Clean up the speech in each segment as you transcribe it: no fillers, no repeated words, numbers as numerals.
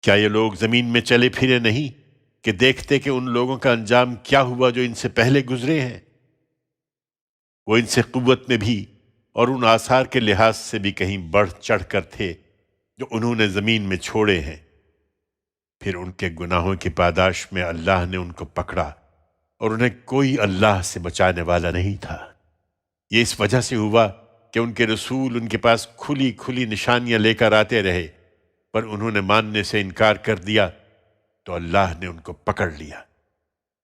کیا یہ لوگ زمین میں چلے پھرے نہیں کہ دیکھتے کہ ان لوگوں کا انجام کیا ہوا جو ان سے پہلے گزرے ہیں؟ وہ ان سے قوت میں بھی اور ان آثار کے لحاظ سے بھی کہیں بڑھ چڑھ کر تھے جو انہوں نے زمین میں چھوڑے ہیں۔ پھر ان کے گناہوں کی پاداش میں اللہ نے ان کو پکڑا اور انہیں کوئی اللہ سے بچانے والا نہیں تھا۔ یہ اس وجہ سے ہوا کہ ان کے رسول ان کے پاس کھلی کھلی نشانیاں لے کر آتے رہے، پر انہوں نے ماننے سے انکار کر دیا تو اللہ نے ان کو پکڑ لیا۔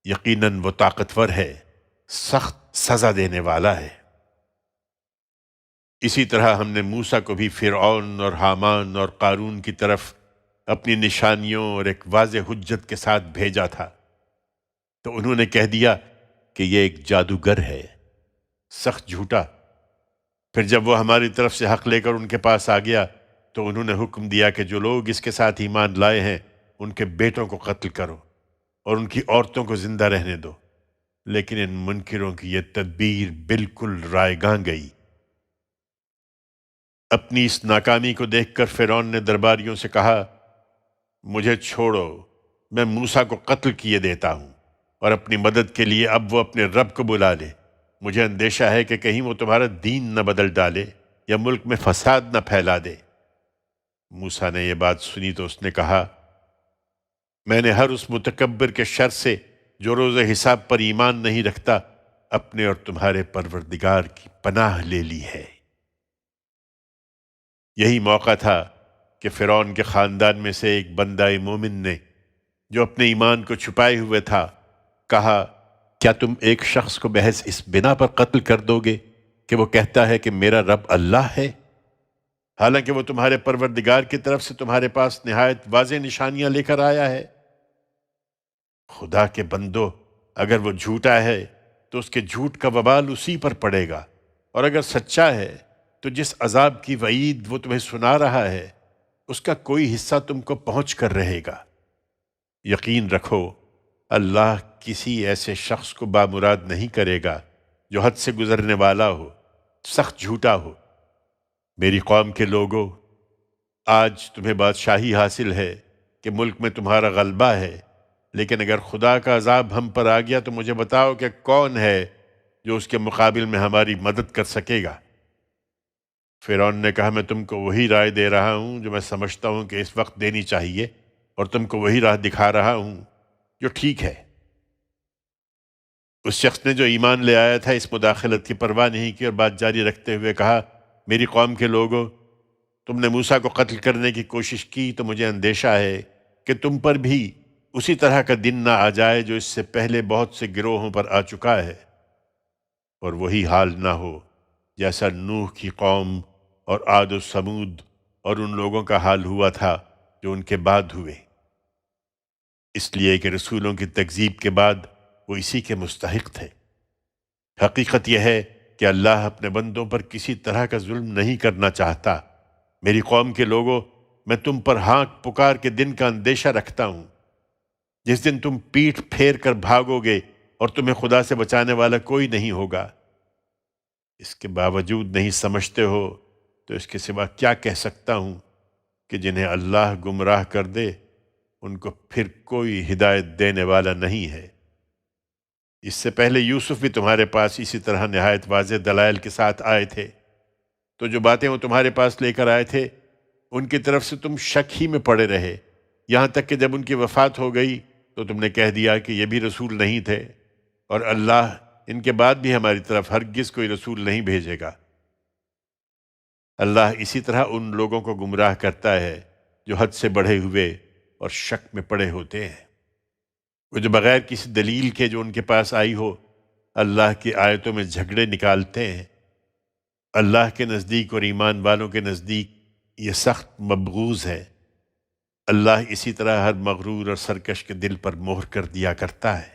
یقیناً وہ طاقتور ہے، سخت سزا دینے والا ہے۔ اسی طرح ہم نے موسیٰ کو بھی فرعون اور حامان اور قارون کی طرف اپنی نشانیوں اور ایک واضح حجت کے ساتھ بھیجا تھا، تو انہوں نے کہہ دیا کہ یہ ایک جادوگر ہے، سخت جھوٹا۔ پھر جب وہ ہماری طرف سے حق لے کر ان کے پاس آ گیا تو انہوں نے حکم دیا کہ جو لوگ اس کے ساتھ ایمان لائے ہیں ان کے بیٹوں کو قتل کرو اور ان کی عورتوں کو زندہ رہنے دو، لیکن ان منکروں کی یہ تدبیر بالکل رائے گاں گئی۔ اپنی اس ناکامی کو دیکھ کر فرعون نے درباریوں سے کہا، مجھے چھوڑو، میں موسیٰ کو قتل کیے دیتا ہوں، اور اپنی مدد کے لیے اب وہ اپنے رب کو بلا لے۔ مجھے اندیشہ ہے کہ کہیں وہ تمہارا دین نہ بدل ڈالے یا ملک میں فساد نہ پھیلا دے۔ موسیٰ نے یہ بات سنی تو اس نے کہا، میں نے ہر اس متکبر کے شر سے جو روز حساب پر ایمان نہیں رکھتا اپنے اور تمہارے پروردگار کی پناہ لے لی ہے۔ یہی موقع تھا کہ فرعون کے خاندان میں سے ایک بندہ مومن نے، جو اپنے ایمان کو چھپائے ہوئے تھا، کہا، کیا تم ایک شخص کو محض اس بنا پر قتل کر دو گے کہ وہ کہتا ہے کہ میرا رب اللہ ہے، حالانکہ وہ تمہارے پروردگار کی طرف سے تمہارے پاس نہایت واضح نشانیاں لے کر آیا ہے؟ خدا کے بندو، اگر وہ جھوٹا ہے تو اس کے جھوٹ کا وبال اسی پر پڑے گا، اور اگر سچا ہے تو جس عذاب کی وعید وہ تمہیں سنا رہا ہے اس کا کوئی حصہ تم کو پہنچ کر رہے گا۔ یقین رکھو، اللہ کسی ایسے شخص کو بامراد نہیں کرے گا جو حد سے گزرنے والا ہو، سخت جھوٹا ہو۔ میری قوم کے لوگوں، آج تمہیں بادشاہی حاصل ہے کہ ملک میں تمہارا غلبہ ہے، لیکن اگر خدا کا عذاب ہم پر آ گیا تو مجھے بتاؤ کہ کون ہے جو اس کے مقابل میں ہماری مدد کر سکے گا؟ فرعون نے کہا، میں تم کو وہی رائے دے رہا ہوں جو میں سمجھتا ہوں کہ اس وقت دینی چاہیے، اور تم کو وہی راہ دکھا رہا ہوں جو ٹھیک ہے۔ اس شخص نے جو ایمان لے آیا تھا اس مداخلت کی پرواہ نہیں کی اور بات جاری رکھتے ہوئے کہا، میری قوم کے لوگوں، تم نے موسیٰ کو قتل کرنے کی کوشش کی تو مجھے اندیشہ ہے کہ تم پر بھی اسی طرح کا دن نہ آ جائے جو اس سے پہلے بہت سے گروہوں پر آ چکا ہے، اور وہی حال نہ ہو جیسا نوح کی قوم اور عاد و سمود اور ان لوگوں کا حال ہوا تھا جو ان کے بعد ہوئے، اس لیے کہ رسولوں کی تکذیب کے بعد وہ اسی کے مستحق تھے۔ حقیقت یہ ہے کہ اللہ اپنے بندوں پر کسی طرح کا ظلم نہیں کرنا چاہتا۔ میری قوم کے لوگوں، میں تم پر ہانک پکار کے دن کا اندیشہ رکھتا ہوں، جس دن تم پیٹھ پھیر کر بھاگو گے اور تمہیں خدا سے بچانے والا کوئی نہیں ہوگا۔ اس کے باوجود نہیں سمجھتے ہو تو اس کے سوا کیا کہہ سکتا ہوں کہ جنہیں اللہ گمراہ کر دے ان کو پھر کوئی ہدایت دینے والا نہیں ہے۔ اس سے پہلے یوسف بھی تمہارے پاس اسی طرح نہایت واضح دلائل کے ساتھ آئے تھے، تو جو باتیں وہ تمہارے پاس لے کر آئے تھے ان کی طرف سے تم شک ہی میں پڑے رہے، یہاں تک کہ جب ان کی وفات ہو گئی تو تم نے کہہ دیا کہ یہ بھی رسول نہیں تھے، اور اللہ ان کے بعد بھی ہماری طرف ہرگز کوئی رسول نہیں بھیجے گا۔ اللہ اسی طرح ان لوگوں کو گمراہ کرتا ہے جو حد سے بڑھے ہوئے اور شک میں پڑے ہوتے ہیں، وہ جو بغیر کسی دلیل کے جو ان کے پاس آئی ہو اللہ کی آیتوں میں جھگڑے نکالتے ہیں۔ اللہ کے نزدیک اور ایمان والوں کے نزدیک یہ سخت مبغوض ہے۔ اللہ اسی طرح ہر مغرور اور سرکش کے دل پر مہر کر دیا کرتا ہے۔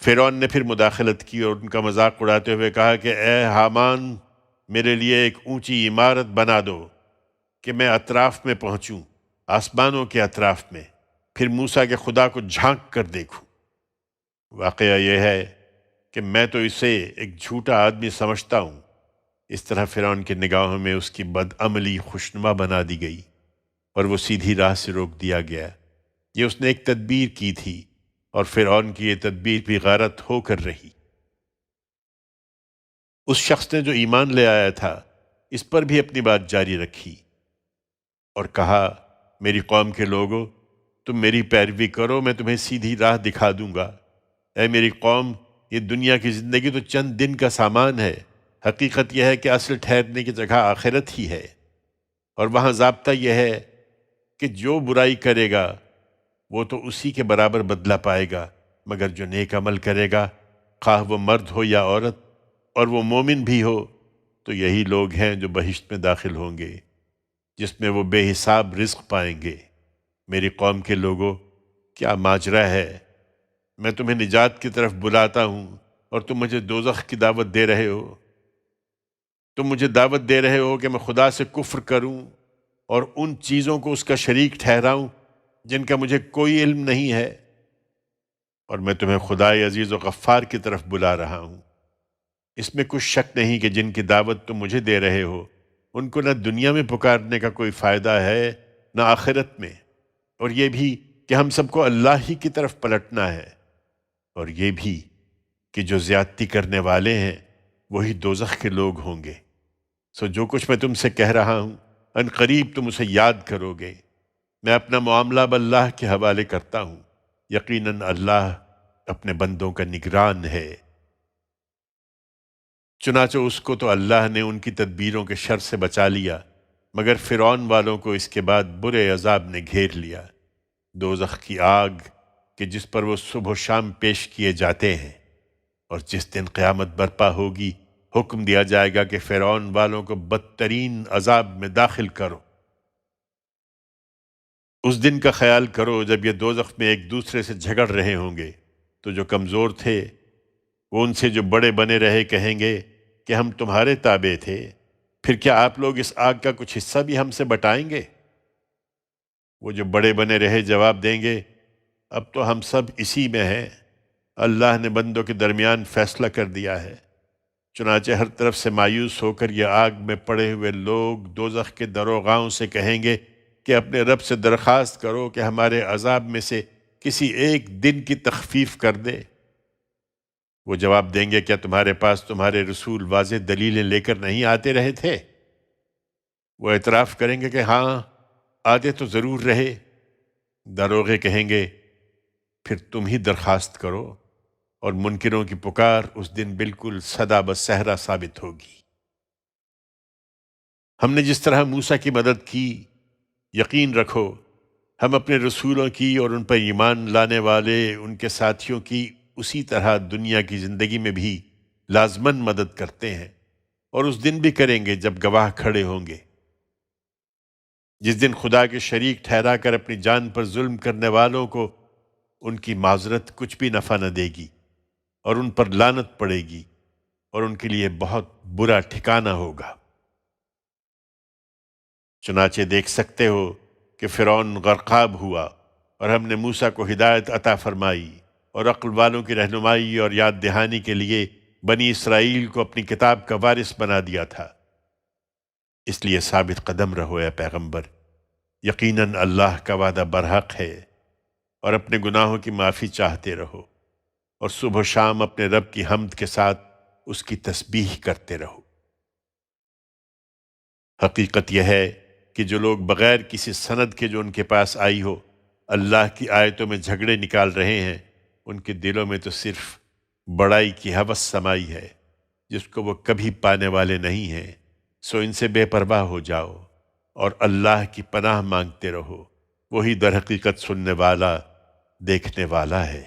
فرعون نے پھر مداخلت کی اور ان کا مذاق اڑاتے ہوئے کہا کہ اے حامان، میرے لیے ایک اونچی عمارت بنا دو کہ میں اطراف میں پہنچوں، آسمانوں کے اطراف میں، پھر موسیٰ کے خدا کو جھانک کر دیکھوں۔ واقعہ یہ ہے کہ میں تو اسے ایک جھوٹا آدمی سمجھتا ہوں۔ اس طرح فرعون کی نگاہوں میں اس کی بدعملی خوشنما بنا دی گئی۔ اور وہ سیدھی راہ سے روک دیا گیا۔ یہ اس نے ایک تدبیر کی تھی، اور فرعون کی یہ تدبیر بھی غارت ہو کر رہی۔ اس شخص نے جو ایمان لے آیا تھا اس پر بھی اپنی بات جاری رکھی اور کہا، میری قوم کے لوگو، تم میری پیروی کرو، میں تمہیں سیدھی راہ دکھا دوں گا۔ اے میری قوم، یہ دنیا کی زندگی تو چند دن کا سامان ہے۔ حقیقت یہ ہے کہ اصل ٹھہرنے کی جگہ آخرت ہی ہے، اور وہاں ضابطہ یہ ہے کہ جو برائی کرے گا وہ تو اسی کے برابر بدلہ پائے گا، مگر جو نیک عمل کرے گا، خواہ وہ مرد ہو یا عورت، اور وہ مومن بھی ہو، تو یہی لوگ ہیں جو بہشت میں داخل ہوں گے، جس میں وہ بے حساب رزق پائیں گے۔ میری قوم کے لوگوں، کیا ماجرا ہے؟ میں تمہیں نجات کی طرف بلاتا ہوں اور تم مجھے دوزخ کی دعوت دے رہے ہو۔ تم مجھے دعوت دے رہے ہو کہ میں خدا سے کفر کروں اور ان چیزوں کو اس کا شریک ٹھہراؤں جن کا مجھے کوئی علم نہیں ہے، اور میں تمہیں خدائے عزیز و غفار کی طرف بلا رہا ہوں۔ اس میں کچھ شک نہیں کہ جن کی دعوت تم مجھے دے رہے ہو ان کو نہ دنیا میں پکارنے کا کوئی فائدہ ہے نہ آخرت میں، اور یہ بھی کہ ہم سب کو اللہ ہی کی طرف پلٹنا ہے، اور یہ بھی کہ جو زیادتی کرنے والے ہیں وہی دوزخ کے لوگ ہوں گے۔ سو جو کچھ میں تم سے کہہ رہا ہوں ان قریب تم اسے یاد کرو گے۔ میں اپنا معاملہ باللہ کے حوالے کرتا ہوں، یقیناً اللہ اپنے بندوں کا نگران ہے۔ چنانچہ اس کو تو اللہ نے ان کی تدبیروں کے شر سے بچا لیا، مگر فرعون والوں کو اس کے بعد برے عذاب نے گھیر لیا، دوزخ کی آگ کہ جس پر وہ صبح و شام پیش کیے جاتے ہیں، اور جس دن قیامت برپا ہوگی حکم دیا جائے گا کہ فرعون والوں کو بدترین عذاب میں داخل کرو۔ اس دن کا خیال کرو جب یہ دوزخ میں ایک دوسرے سے جھگڑ رہے ہوں گے، تو جو کمزور تھے وہ ان سے جو بڑے بنے رہے کہیں گے کہ ہم تمہارے تابع تھے، پھر کیا آپ لوگ اس آگ کا کچھ حصہ بھی ہم سے بٹائیں گے؟ وہ جو بڑے بنے رہے جواب دیں گے، اب تو ہم سب اسی میں ہیں، اللہ نے بندوں کے درمیان فیصلہ کر دیا ہے۔ چنانچہ ہر طرف سے مایوس ہو کر یہ آگ میں پڑے ہوئے لوگ دوزخ کے دروغاؤں سے کہیں گے کہ اپنے رب سے درخواست کرو کہ ہمارے عذاب میں سے کسی ایک دن کی تخفیف کر دے۔ وہ جواب دیں گے، کیا تمہارے پاس تمہارے رسول واضح دلیلیں لے کر نہیں آتے رہے تھے؟ وہ اعتراف کریں گے کہ ہاں، آتے تو ضرور رہے۔ دروغے کہیں گے، پھر تم ہی درخواست کرو، اور منکروں کی پکار اس دن بالکل سدا بصحرا ثابت ہوگی۔ ہم نے جس طرح موسیٰ کی مدد کی، یقین رکھو ہم اپنے رسولوں کی اور ان پر ایمان لانے والے ان کے ساتھیوں کی اسی طرح دنیا کی زندگی میں بھی لازماً مدد کرتے ہیں، اور اس دن بھی کریں گے جب گواہ کھڑے ہوں گے، جس دن خدا کے شریک ٹھہرا کر اپنی جان پر ظلم کرنے والوں کو ان کی معذرت کچھ بھی نفع نہ دے گی، اور ان پر لعنت پڑے گی، اور ان کے لیے بہت برا ٹھکانہ ہوگا۔ چنانچہ دیکھ سکتے ہو کہ فرعون غرقاب ہوا، اور ہم نے موسیٰ کو ہدایت عطا فرمائی اور عقل والوں کی رہنمائی اور یاد دہانی کے لیے بنی اسرائیل کو اپنی کتاب کا وارث بنا دیا تھا۔ اس لیے ثابت قدم رہو اے پیغمبر، یقیناً اللہ کا وعدہ برحق ہے، اور اپنے گناہوں کی معافی چاہتے رہو، اور صبح و شام اپنے رب کی حمد کے ساتھ اس کی تسبیح کرتے رہو۔ حقیقت یہ ہے کہ جو لوگ بغیر کسی سند کے جو ان کے پاس آئی ہو اللہ کی آیتوں میں جھگڑے نکال رہے ہیں، ان کے دلوں میں تو صرف بڑائی کی ہوس سمائی ہے جس کو وہ کبھی پانے والے نہیں ہیں۔ سو ان سے بے پرواہ ہو جاؤ اور اللہ کی پناہ مانگتے رہو، وہی در حقیقت سننے والا دیکھنے والا ہے۔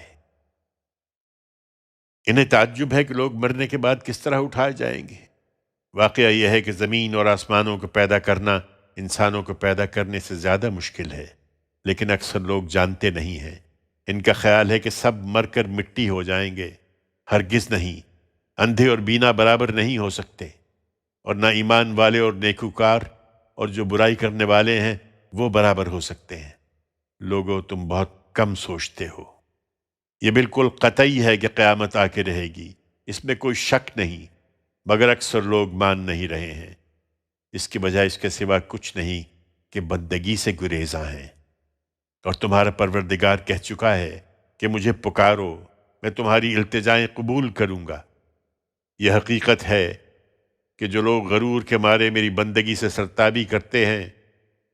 انہیں تعجب ہے کہ لوگ مرنے کے بعد کس طرح اٹھائے جائیں گے۔ واقعہ یہ ہے کہ زمین اور آسمانوں کو پیدا کرنا انسانوں کو پیدا کرنے سے زیادہ مشکل ہے، لیکن اکثر لوگ جانتے نہیں ہیں۔ ان کا خیال ہے کہ سب مر کر مٹی ہو جائیں گے، ہرگز نہیں۔ اندھے اور بینا برابر نہیں ہو سکتے، اور نہ ایمان والے اور نیکوکار اور جو برائی کرنے والے ہیں وہ برابر ہو سکتے ہیں۔ لوگو، تم بہت کم سوچتے ہو۔ یہ بالکل قطعی ہے کہ قیامت آ کے رہے گی، اس میں کوئی شک نہیں، مگر اکثر لوگ مان نہیں رہے ہیں۔ اس کی بجائے اس کے سوا کچھ نہیں کہ بندگی سے گریزاں ہیں، اور تمہارا پروردگار کہہ چکا ہے کہ مجھے پکارو، میں تمہاری التجائیں قبول کروں گا۔ یہ حقیقت ہے کہ جو لوگ غرور کے مارے میری بندگی سے سرتابی کرتے ہیں،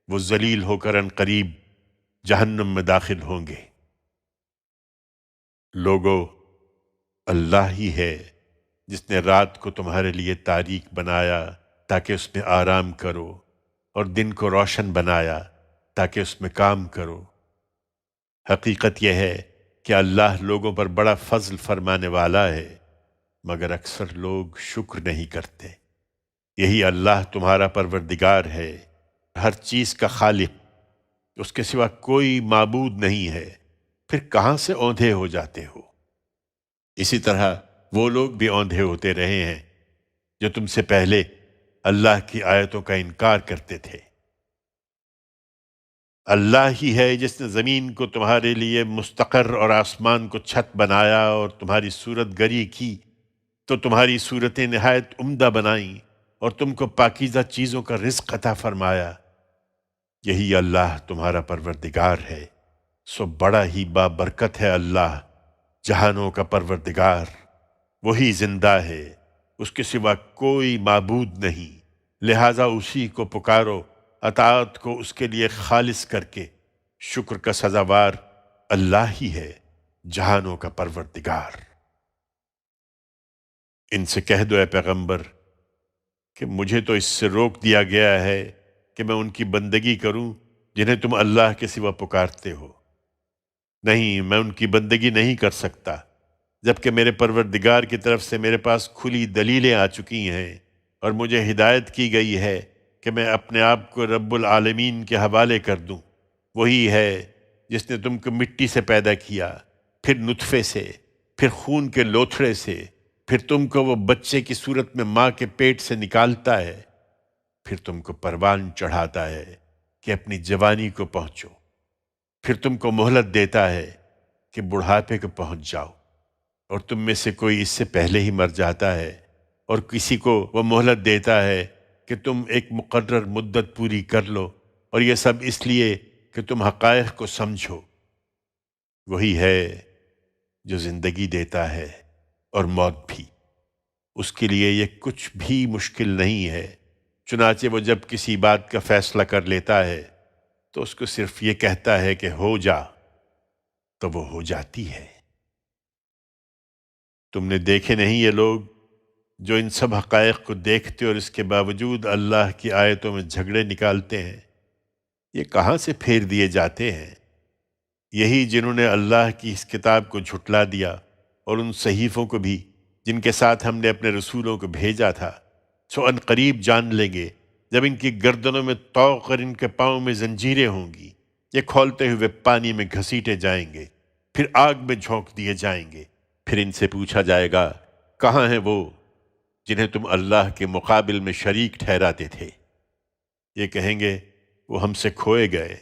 وہ ذلیل ہو کر ان قریب جہنم میں داخل ہوں گے۔ لوگو، اللہ ہی ہے جس نے رات کو تمہارے لیے تاریک بنایا تاکہ اس میں آرام کرو، اور دن کو روشن بنایا تاکہ اس میں کام کرو۔ حقیقت یہ ہے کہ اللہ لوگوں پر بڑا فضل فرمانے والا ہے، مگر اکثر لوگ شکر نہیں کرتے۔ یہی اللہ تمہارا پروردگار ہے، ہر چیز کا خالق، اس کے سوا کوئی معبود نہیں ہے، پھر کہاں سے اوندھے ہو جاتے ہو؟ اسی طرح وہ لوگ بھی اوندھے ہوتے رہے ہیں جو تم سے پہلے اللہ کی آیتوں کا انکار کرتے تھے۔ اللہ ہی ہے جس نے زمین کو تمہارے لیے مستقر اور آسمان کو چھت بنایا، اور تمہاری صورت گری کی تو تمہاری صورتیں نہایت عمدہ بنائیں، اور تم کو پاکیزہ چیزوں کا رزق عطا فرمایا۔ یہی اللہ تمہارا پروردگار ہے، سو بڑا ہی بابرکت ہے اللہ، جہانوں کا پروردگار۔ وہی زندہ ہے، اس کے سوا کوئی معبود نہیں، لہٰذا اسی کو پکارو، اطاعت کو اس کے لیے خالص کر کے۔ شکر کا سزاوار اللہ ہی ہے، جہانوں کا پروردگار۔ ان سے کہہ دو اے پیغمبر کہ مجھے تو اس سے روک دیا گیا ہے کہ میں ان کی بندگی کروں جنہیں تم اللہ کے سوا پکارتے ہو۔ نہیں، میں ان کی بندگی نہیں کر سکتا جبکہ میرے پروردگار کی طرف سے میرے پاس کھلی دلیلیں آ چکی ہیں، اور مجھے ہدایت کی گئی ہے کہ میں اپنے آپ کو رب العالمین کے حوالے کر دوں۔ وہی ہے جس نے تم کو مٹی سے پیدا کیا، پھر نطفے سے، پھر خون کے لوتھڑے سے، پھر تم کو وہ بچے کی صورت میں ماں کے پیٹ سے نکالتا ہے، پھر تم کو پروان چڑھاتا ہے کہ اپنی جوانی کو پہنچو، پھر تم کو مہلت دیتا ہے کہ بڑھاپے کو پہنچ جاؤ، اور تم میں سے کوئی اس سے پہلے ہی مر جاتا ہے، اور کسی کو وہ مہلت دیتا ہے کہ تم ایک مقرر مدت پوری کر لو، اور یہ سب اس لیے کہ تم حقائق کو سمجھو۔ وہی ہے جو زندگی دیتا ہے اور موت بھی، اس کے لیے یہ کچھ بھی مشکل نہیں ہے۔ چنانچہ وہ جب کسی بات کا فیصلہ کر لیتا ہے تو اس کو صرف یہ کہتا ہے کہ ہو جا، تو وہ ہو جاتی ہے۔ تم نے دیکھے نہیں یہ لوگ جو ان سب حقائق کو دیکھتے اور اس کے باوجود اللہ کی آیتوں میں جھگڑے نکالتے ہیں، یہ کہاں سے پھیر دیے جاتے ہیں؟ یہی جنہوں نے اللہ کی اس کتاب کو جھٹلا دیا، اور ان صحیفوں کو بھی جن کے ساتھ ہم نے اپنے رسولوں کو بھیجا تھا، سو ان قریب جان لیں گے جب ان کی گردنوں میں طوق اور ان کے پاؤں میں زنجیریں ہوں گی، یہ کھولتے ہوئے پانی میں گھسیٹے جائیں گے، پھر آگ میں جھونک دیے جائیں گے۔ پھر ان سے پوچھا جائے گا، کہاں ہیں وہ جنہیں تم اللہ کے مقابل میں شریک ٹھہراتے تھے؟ یہ کہیں گے، وہ ہم سے کھوئے گئے۔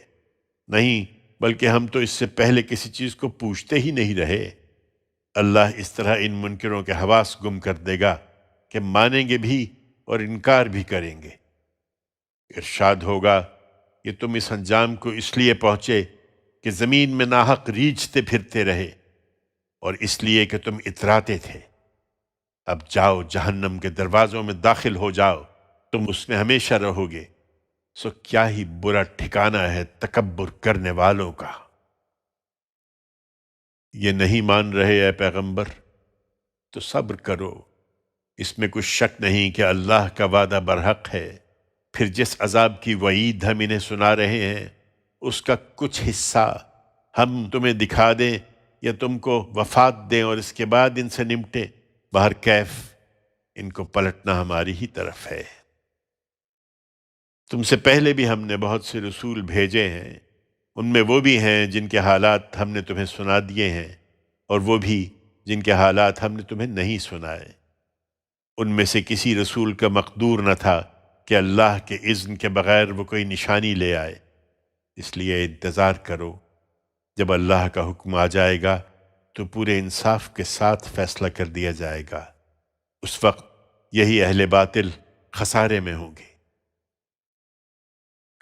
نہیں، بلکہ ہم تو اس سے پہلے کسی چیز کو پوچھتے ہی نہیں رہے۔ اللہ اس طرح ان منکروں کے حواس گم کر دے گا کہ مانیں گے بھی اور انکار بھی کریں گے۔ ارشاد ہوگا کہ تم اس انجام کو اس لیے پہنچے کہ زمین میں ناحق ریچھتے پھرتے رہے، اور اس لیے کہ تم اتراتے تھے۔ اب جاؤ، جہنم کے دروازوں میں داخل ہو جاؤ، تم اس میں ہمیشہ رہو گے، سو کیا ہی برا ٹھکانہ ہے تکبر کرنے والوں کا۔ یہ نہیں مان رہے اے پیغمبر تو صبر کرو، اس میں کچھ شک نہیں کہ اللہ کا وعدہ برحق ہے۔ پھر جس عذاب کی وعید ہم انہیں سنا رہے ہیں، اس کا کچھ حصہ ہم تمہیں دکھا دیں یا تم کو وفات دیں اور اس کے بعد ان سے نمٹیں، بہر کیف ان کو پلٹنا ہماری ہی طرف ہے۔ تم سے پہلے بھی ہم نے بہت سے رسول بھیجے ہیں، ان میں وہ بھی ہیں جن کے حالات ہم نے تمہیں سنا دیے ہیں، اور وہ بھی جن کے حالات ہم نے تمہیں نہیں سنائے۔ ان میں سے کسی رسول کا مقدور نہ تھا کہ اللہ کے اذن کے بغیر وہ کوئی نشانی لے آئے، اس لیے انتظار کرو، جب اللہ کا حکم آ جائے گا تو پورے انصاف کے ساتھ فیصلہ کر دیا جائے گا۔ اس وقت یہی اہل باطل خسارے میں ہوں گے۔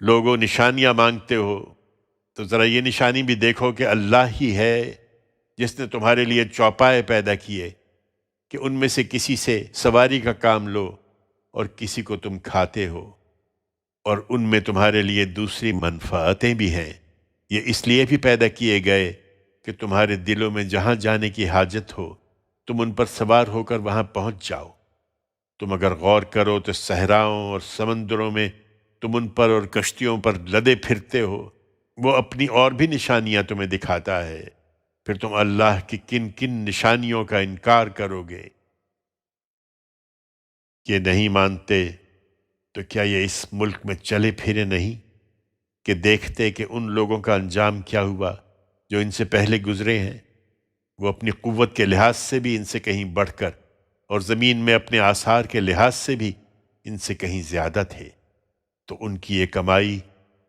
لوگوں نشانیاں مانگتے ہو تو ذرا یہ نشانی بھی دیکھو کہ اللہ ہی ہے جس نے تمہارے لیے چوپائے پیدا کیے کہ ان میں سے کسی سے سواری کا کام لو اور کسی کو تم کھاتے ہو، اور ان میں تمہارے لیے دوسری منفعتیں بھی ہیں۔ یہ اس لیے بھی پیدا کیے گئے کہ تمہارے دلوں میں جہاں جانے کی حاجت ہو تم ان پر سوار ہو کر وہاں پہنچ جاؤ۔ تم اگر غور کرو تو صحراؤں اور سمندروں میں تم ان پر اور کشتیوں پر لدے پھرتے ہو، وہ اپنی اور بھی نشانیاں تمہیں دکھاتا ہے، پھر تم اللہ کی کن کن نشانیوں کا انکار کرو گے؟ یہ نہیں مانتے تو کیا یہ اس ملک میں چلے پھرے نہیں کہ دیکھتے کہ ان لوگوں کا انجام کیا ہوا جو ان سے پہلے گزرے ہیں؟ وہ اپنی قوت کے لحاظ سے بھی ان سے کہیں بڑھ کر اور زمین میں اپنے آثار کے لحاظ سے بھی ان سے کہیں زیادہ تھے، تو ان کی یہ کمائی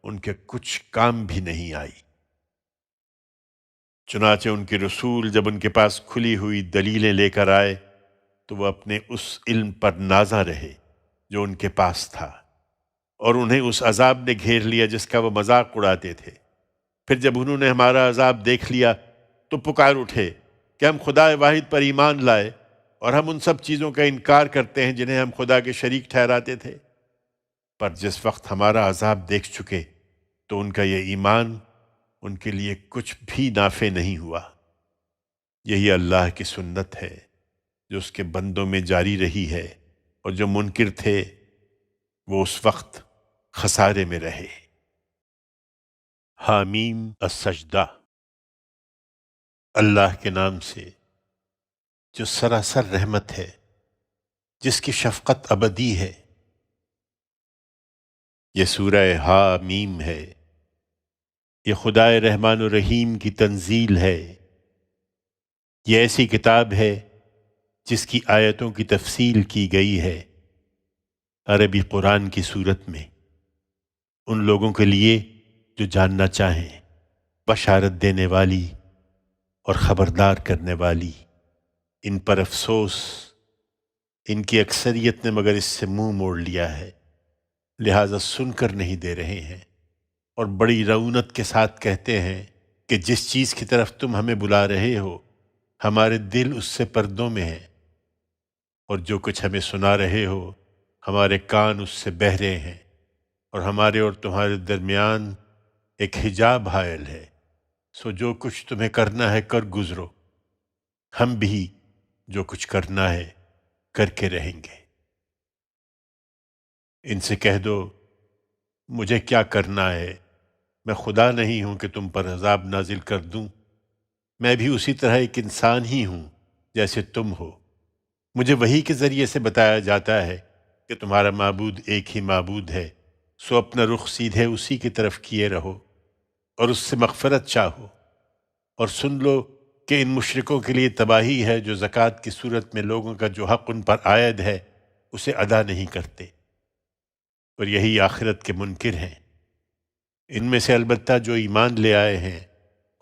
ان کے کچھ کام بھی نہیں آئی۔ چنانچہ ان کے رسول جب ان کے پاس کھلی ہوئی دلیلیں لے کر آئے تو وہ اپنے اس علم پر نازاں رہے جو ان کے پاس تھا، اور انہیں اس عذاب نے گھیر لیا جس کا وہ مذاق اڑاتے تھے۔ پھر جب انہوں نے ہمارا عذاب دیکھ لیا تو پکار اٹھے کہ ہم خدا واحد پر ایمان لائے، اور ہم ان سب چیزوں کا انکار کرتے ہیں جنہیں ہم خدا کے شریک ٹھہراتے تھے۔ پر جس وقت ہمارا عذاب دیکھ چکے تو ان کا یہ ایمان ان کے لیے کچھ بھی نافع نہیں ہوا۔ یہی اللہ کی سنت ہے جو اس کے بندوں میں جاری رہی ہے، اور جو منکر تھے وہ اس وقت خسارے میں رہے۔ حامیم السجدہ۔ اللہ کے نام سے جو سراسر رحمت ہے، جس کی شفقت ابدی ہے۔ یہ سورہ حامیم ہے، یہ خدائے رحمان الرحیم کی تنزیل ہے۔ یہ ایسی کتاب ہے جس کی آیتوں کی تفصیل کی گئی ہے عربی قرآن کی صورت میں، ان لوگوں کے لیے جو جاننا چاہیں، بشارت دینے والی اور خبردار کرنے والی۔ ان پر افسوس، ان کی اکثریت نے مگر اس سے منہ موڑ لیا ہے، لہٰذا سن کر نہیں دے رہے ہیں، اور بڑی رعونت کے ساتھ کہتے ہیں کہ جس چیز کی طرف تم ہمیں بلا رہے ہو ہمارے دل اس سے پردوں میں ہیں، اور جو کچھ ہمیں سنا رہے ہو ہمارے کان اس سے بہرے ہیں، اور ہمارے اور تمہارے درمیان ایک حجاب حائل ہے، سو جو کچھ تمہیں کرنا ہے کر گزرو، ہم بھی جو کچھ کرنا ہے کر کے رہیں گے۔ ان سے کہہ دو مجھے کیا کرنا ہے، میں خدا نہیں ہوں کہ تم پر عذاب نازل کر دوں، میں بھی اسی طرح ایک انسان ہی ہوں جیسے تم ہو۔ مجھے وحی کے ذریعے سے بتایا جاتا ہے کہ تمہارا معبود ایک ہی معبود ہے، سو اپنا رخ سیدھے اسی کی طرف کیے رہو اور اس سے مغفرت چاہو، اور سن لو کہ ان مشرکوں کے لیے تباہی ہے جو زکوٰۃ کی صورت میں لوگوں کا جو حق ان پر عائد ہے اسے ادا نہیں کرتے، اور یہی آخرت کے منکر ہیں۔ ان میں سے البتہ جو ایمان لے آئے ہیں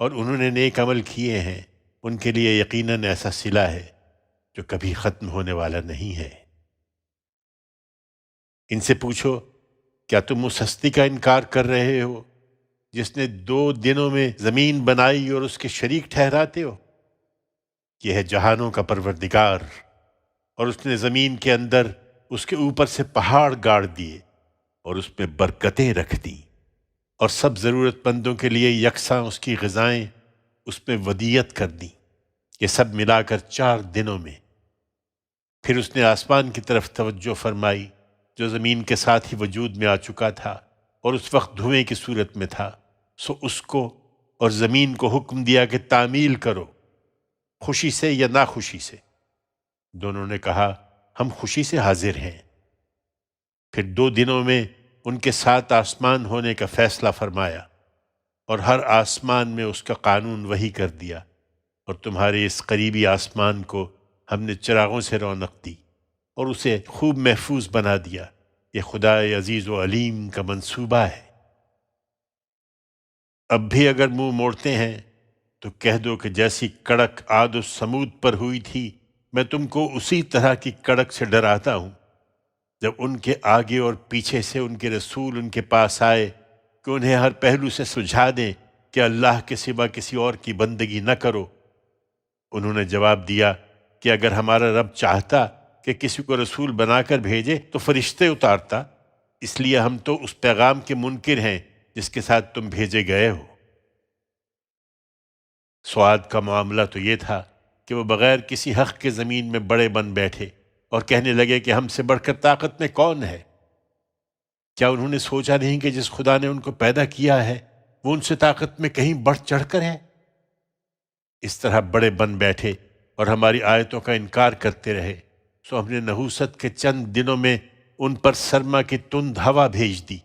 اور انہوں نے نیک عمل کیے ہیں، ان کے لیے یقیناً ایسا صلہ ہے جو کبھی ختم ہونے والا نہیں ہے۔ ان سے پوچھو کیا تم اس ہستی کا انکار کر رہے ہو جس نے 2 دنوں میں زمین بنائی اور اس کے شریک ٹھہراتے ہو؟ یہ ہے جہانوں کا پروردگار، اور اس نے زمین کے اندر اس کے اوپر سے پہاڑ گاڑ دیے اور اس میں برکتیں رکھ دیں، اور سب ضرورت مندوں کے لیے یکساں اس کی غذائیں اس میں ودیعت کر دیں، یہ سب ملا کر 4 دنوں میں۔ پھر اس نے آسمان کی طرف توجہ فرمائی جو زمین کے ساتھ ہی وجود میں آ چکا تھا اور اس وقت دھویں کی صورت میں تھا، سو اس کو اور زمین کو حکم دیا کہ تعمیل کرو، خوشی سے یا ناخوشی سے۔ دونوں نے کہا ہم خوشی سے حاضر ہیں۔ پھر 2 دنوں میں ان کے 7 آسمان ہونے کا فیصلہ فرمایا، اور ہر آسمان میں اس کا قانون وحی کر دیا، اور تمہارے اس قریبی آسمان کو ہم نے چراغوں سے رونق دی اور اسے خوب محفوظ بنا دیا۔ یہ خدا عزیز و علیم کا منصوبہ ہے۔ اب بھی اگر منہ موڑتے ہیں تو کہہ دو کہ جیسی کڑک عاد و سمود پر ہوئی تھی، میں تم کو اسی طرح کی کڑک سے ڈراتا ہوں جب ان کے آگے اور پیچھے سے ان کے رسول ان کے پاس آئے کہ انہیں ہر پہلو سے سجھا دیں کہ اللہ کے سوا کسی اور کی بندگی نہ کرو۔ انہوں نے جواب دیا کہ اگر ہمارا رب چاہتا کہ کسی کو رسول بنا کر بھیجے تو فرشتے اتارتا، اس لیے ہم تو اس پیغام کے منکر ہیں جس کے ساتھ تم بھیجے گئے ہو۔ سعاد کا معاملہ تو یہ تھا کہ وہ بغیر کسی حق کے زمین میں بڑے بن بیٹھے اور کہنے لگے کہ ہم سے بڑھ کر طاقت میں کون ہے؟ کیا انہوں نے سوچا نہیں کہ جس خدا نے ان کو پیدا کیا ہے وہ ان سے طاقت میں کہیں بڑھ چڑھ کر ہے؟ اس طرح بڑے بن بیٹھے اور ہماری آیتوں کا انکار کرتے رہے، سو ہم نے نحوست کے چند دنوں میں ان پر سرما کی تند ہوا بھیج دی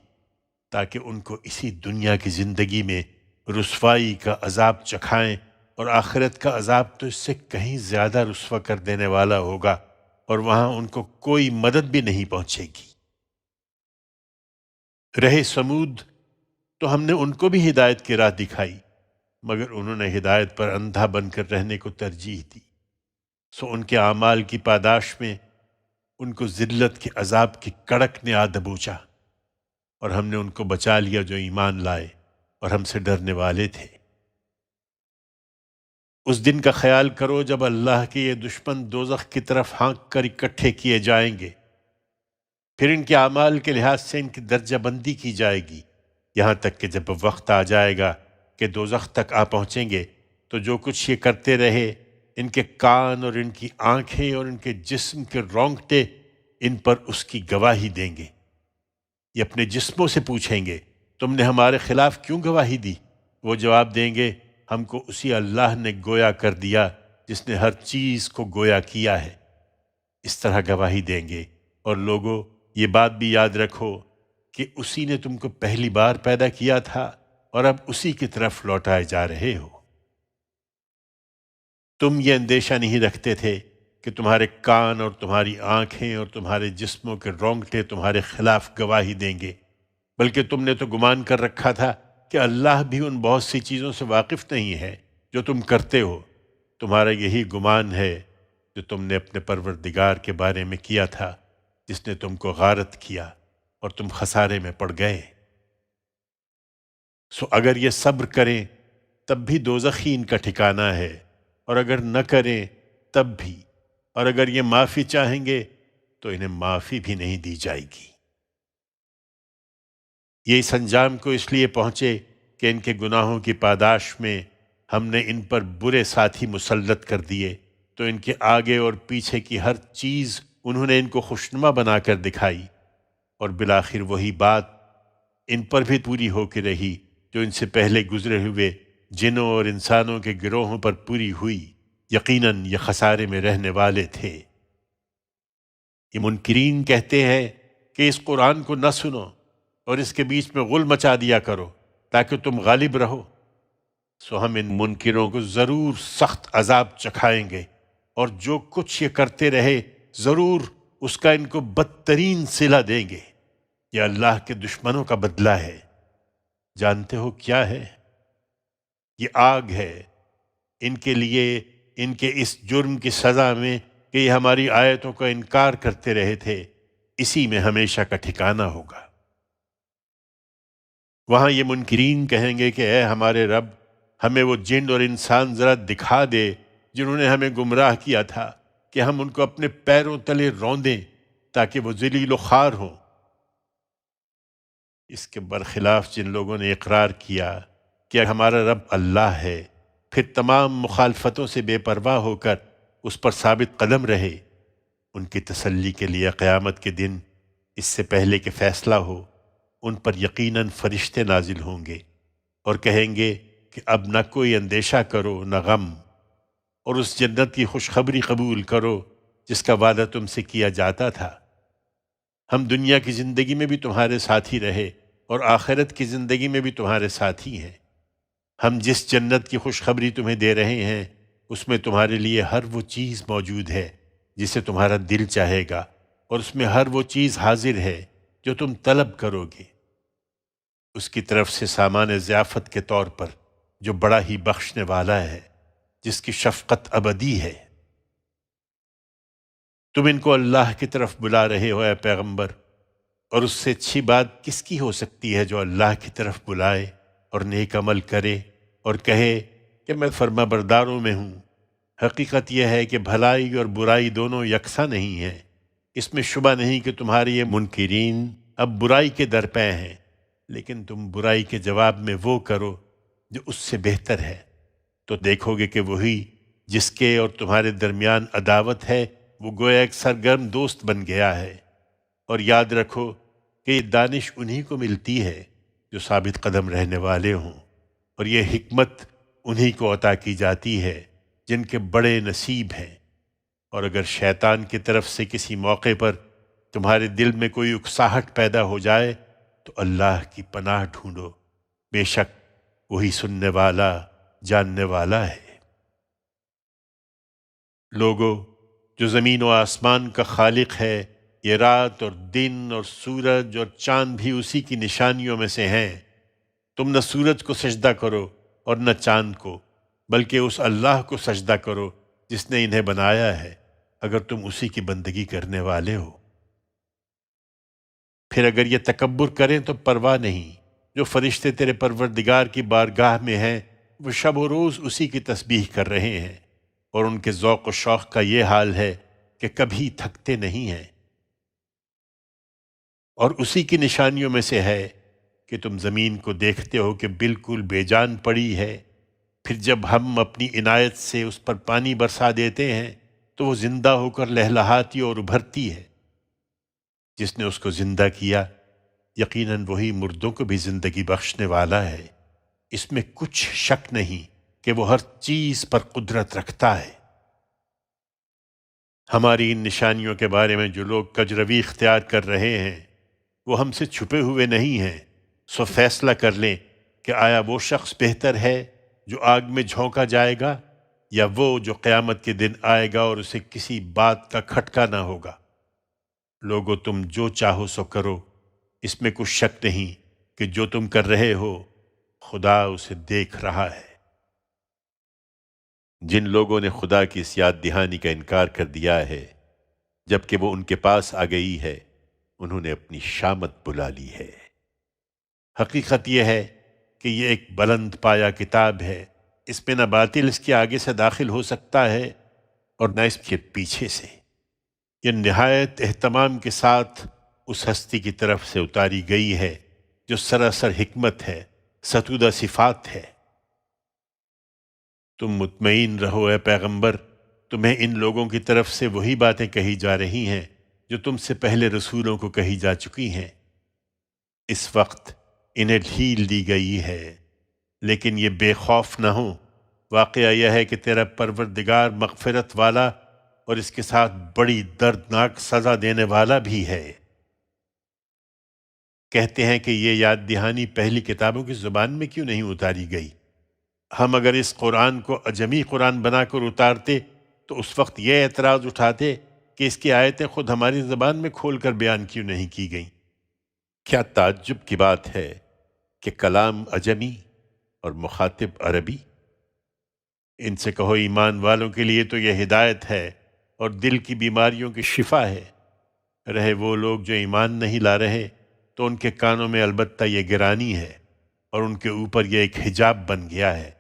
تاکہ ان کو اسی دنیا کی زندگی میں رسوائی کا عذاب چکھائیں، اور آخرت کا عذاب تو اس سے کہیں زیادہ رسوا کر دینے والا ہوگا، اور وہاں ان کو کوئی مدد بھی نہیں پہنچے گی۔ رہے سمود تو ہم نے ان کو بھی ہدایت کی راہ دکھائی، مگر انہوں نے ہدایت پر اندھا بن کر رہنے کو ترجیح دی، سو ان کے اعمال کی پاداش میں ان کو ذلت کے عذاب کی کڑک نے آ دبوچا، اور ہم نے ان کو بچا لیا جو ایمان لائے اور ہم سے ڈرنے والے تھے۔ اس دن کا خیال کرو جب اللہ کے یہ دشمن دوزخ کی طرف ہانک کر اکٹھے کیے جائیں گے، پھر ان کے اعمال کے لحاظ سے ان کی درجہ بندی کی جائے گی، یہاں تک کہ جب وقت آ جائے گا کہ دوزخ تک آ پہنچیں گے تو جو کچھ یہ کرتے رہے، ان کے کان اور ان کی آنکھیں اور ان کے جسم کے رونگٹے ان پر اس کی گواہی دیں گے۔ یہ اپنے جسموں سے پوچھیں گے تم نے ہمارے خلاف کیوں گواہی دی؟ وہ جواب دیں گے ہم کو اسی اللہ نے گویا کر دیا جس نے ہر چیز کو گویا کیا ہے۔ اس طرح گواہی دیں گے، اور لوگوں یہ بات بھی یاد رکھو کہ اسی نے تم کو پہلی بار پیدا کیا تھا اور اب اسی کی طرف لوٹائے جا رہے ہو۔ تم یہ اندیشہ نہیں رکھتے تھے کہ تمہارے کان اور تمہاری آنکھیں اور تمہارے جسموں کے رونگٹے تمہارے خلاف گواہی دیں گے، بلکہ تم نے تو گمان کر رکھا تھا کہ اللہ بھی ان بہت سی چیزوں سے واقف نہیں ہے جو تم کرتے ہو۔ تمہارا یہی گمان ہے جو تم نے اپنے پروردگار کے بارے میں کیا تھا، جس نے تم کو غارت کیا اور تم خسارے میں پڑ گئے۔ سو اگر یہ صبر کریں تب بھی دوزخ ہی ان کا ٹھکانہ ہے، اور اگر نہ کریں تب بھی، اور اگر یہ معافی چاہیں گے تو انہیں معافی بھی نہیں دی جائے گی۔ یہ اس انجام کو اس لیے پہنچے کہ ان کے گناہوں کی پاداش میں ہم نے ان پر برے ساتھی مسلط کر دیے، تو ان کے آگے اور پیچھے کی ہر چیز انہوں نے ان کو خوشنما بنا کر دکھائی، اور بالآخر وہی بات ان پر بھی پوری ہو کے رہی جو ان سے پہلے گزرے ہوئے جنوں اور انسانوں کے گروہوں پر پوری ہوئی۔ یقیناً یہ خسارے میں رہنے والے تھے۔ یہ منکرین کہتے ہیں کہ اس قرآن کو نہ سنو اور اس کے بیچ میں غل مچا دیا کرو تاکہ تم غالب رہو، سو ہم ان منکروں کو ضرور سخت عذاب چکھائیں گے، اور جو کچھ یہ کرتے رہے ضرور اس کا ان کو بدترین صلہ دیں گے۔ یہ اللہ کے دشمنوں کا بدلہ ہے۔ جانتے ہو کیا ہے؟ یہ آگ ہے۔ ان کے لیے ان کے اس جرم کی سزا میں کہ یہ ہماری آیتوں کا انکار کرتے رہے تھے، اسی میں ہمیشہ کا ٹھکانہ ہوگا۔ وہاں یہ منکرین کہیں گے کہ اے ہمارے رب، ہمیں وہ جن اور انسان ذرا دکھا دے جنہوں نے ہمیں گمراہ کیا تھا، کہ ہم ان کو اپنے پیروں تلے روندیں تاکہ وہ ذلیل و خوار ہوں۔ اس کے برخلاف جن لوگوں نے اقرار کیا کہ ہمارا رب اللہ ہے، پھر تمام مخالفتوں سے بے پرواہ ہو کر اس پر ثابت قدم رہے، ان کی تسلی کے لیے قیامت کے دن اس سے پہلے کہ فیصلہ ہو ان پر یقیناً فرشتے نازل ہوں گے اور کہیں گے کہ اب نہ کوئی اندیشہ کرو نہ غم، اور اس جنت کی خوشخبری قبول کرو جس کا وعدہ تم سے کیا جاتا تھا۔ ہم دنیا کی زندگی میں بھی تمہارے ساتھی رہے اور آخرت کی زندگی میں بھی تمہارے ساتھی ہیں۔ ہم جس جنت کی خوشخبری تمہیں دے رہے ہیں اس میں تمہارے لیے ہر وہ چیز موجود ہے جسے تمہارا دل چاہے گا، اور اس میں ہر وہ چیز حاضر ہے جو تم طلب کرو گے، اس کی طرف سے سامان ضیافت کے طور پر جو بڑا ہی بخشنے والا ہے، جس کی شفقت ابدی ہے۔ تم ان کو اللہ کی طرف بلا رہے ہو اے پیغمبر، اور اس سے اچھی بات کس کی ہو سکتی ہے جو اللہ کی طرف بلائے اور نیک عمل کرے اور کہے کہ میں فرما برداروں میں ہوں۔ حقیقت یہ ہے کہ بھلائی اور برائی دونوں یکساں نہیں ہیں۔ اس میں شبہ نہیں کہ تمہارے یہ منکرین اب برائی کے درپے ہیں، لیکن تم برائی کے جواب میں وہ کرو جو اس سے بہتر ہے، تو دیکھو گے کہ وہی جس کے اور تمہارے درمیان عداوت ہے وہ گویا ایک سرگرم دوست بن گیا ہے۔ اور یاد رکھو کہ یہ دانش انہی کو ملتی ہے جو ثابت قدم رہنے والے ہوں، اور یہ حکمت انہی کو عطا کی جاتی ہے جن کے بڑے نصیب ہیں۔ اور اگر شیطان کی طرف سے کسی موقع پر تمہارے دل میں کوئی اکساہٹ پیدا ہو جائے تو اللہ کی پناہ ڈھونڈو، بے شک وہی سننے والا جاننے والا ہے۔ لوگو، جو زمین و آسمان کا خالق ہے، یہ رات اور دن اور سورج اور چاند بھی اسی کی نشانیوں میں سے ہیں۔ تم نہ سورج کو سجدہ کرو اور نہ چاند کو، بلکہ اس اللہ کو سجدہ کرو جس نے انہیں بنایا ہے، اگر تم اسی کی بندگی کرنے والے ہو۔ پھر اگر یہ تکبر کریں تو پرواہ نہیں، جو فرشتے تیرے پروردگار کی بارگاہ میں ہیں وہ شب و روز اسی کی تسبیح کر رہے ہیں، اور ان کے ذوق و شوق کا یہ حال ہے کہ کبھی تھکتے نہیں ہیں۔ اور اسی کی نشانیوں میں سے ہے کہ تم زمین کو دیکھتے ہو کہ بالکل بے جان پڑی ہے، پھر جب ہم اپنی عنایت سے اس پر پانی برسا دیتے ہیں تو وہ زندہ ہو کر لہلہاتی اور ابھرتی ہے۔ جس نے اس کو زندہ کیا یقیناً وہی مردوں کو بھی زندگی بخشنے والا ہے۔ اس میں کچھ شک نہیں کہ وہ ہر چیز پر قدرت رکھتا ہے۔ ہماری ان نشانیوں کے بارے میں جو لوگ کجروی اختیار کر رہے ہیں وہ ہم سے چھپے ہوئے نہیں ہیں، سو فیصلہ کر لیں کہ آیا وہ شخص بہتر ہے جو آگ میں جھونکا جائے گا، یا وہ جو قیامت کے دن آئے گا اور اسے کسی بات کا کھٹکا نہ ہوگا۔ لوگو، تم جو چاہو سو کرو، اس میں کچھ شک نہیں کہ جو تم کر رہے ہو خدا اسے دیکھ رہا ہے۔ جن لوگوں نے خدا کی اس یاد دہانی کا انکار کر دیا ہے جبکہ وہ ان کے پاس آ گئی ہے، انہوں نے اپنی شامت بلا لی ہے۔ حقیقت یہ ہے کہ یہ ایک بلند پایہ کتاب ہے، اس میں نہ باطل اس کے آگے سے داخل ہو سکتا ہے اور نہ اس کے پیچھے سے۔ یہ نہایت اہتمام کے ساتھ اس ہستی کی طرف سے اتاری گئی ہے جو سراسر حکمت ہے، ستودہ صفات ہے۔ تم مطمئن رہو اے پیغمبر، تمہیں ان لوگوں کی طرف سے وہی باتیں کہی جا رہی ہیں جو تم سے پہلے رسولوں کو کہی جا چکی ہیں۔ اس وقت انہیں ڈھیل دی گئی ہے، لیکن یہ بے خوف نہ ہوں۔ واقعہ یہ ہے کہ تیرا پروردگار مغفرت والا اور اس کے ساتھ بڑی دردناک سزا دینے والا بھی ہے۔ کہتے ہیں کہ یہ یاد دہانی پہلی کتابوں کی زبان میں کیوں نہیں اتاری گئی؟ ہم اگر اس قرآن کو اجمی قرآن بنا کر اتارتے تو اس وقت یہ اعتراض اٹھاتے کہ اس کی آیتیں خود ہماری زبان میں کھول کر بیان کیوں نہیں کی گئیں۔ کیا تعجب کی بات ہے کہ کلام اجمی اور مخاطب عربی؟ ان سے کہو ایمان والوں کے لیے تو یہ ہدایت ہے اور دل کی بیماریوں کی شفا ہے۔ رہے وہ لوگ جو ایمان نہیں لا رہے تو ان کے کانوں میں البتہ یہ گرانی ہے اور ان کے اوپر یہ ایک حجاب بن گیا ہے۔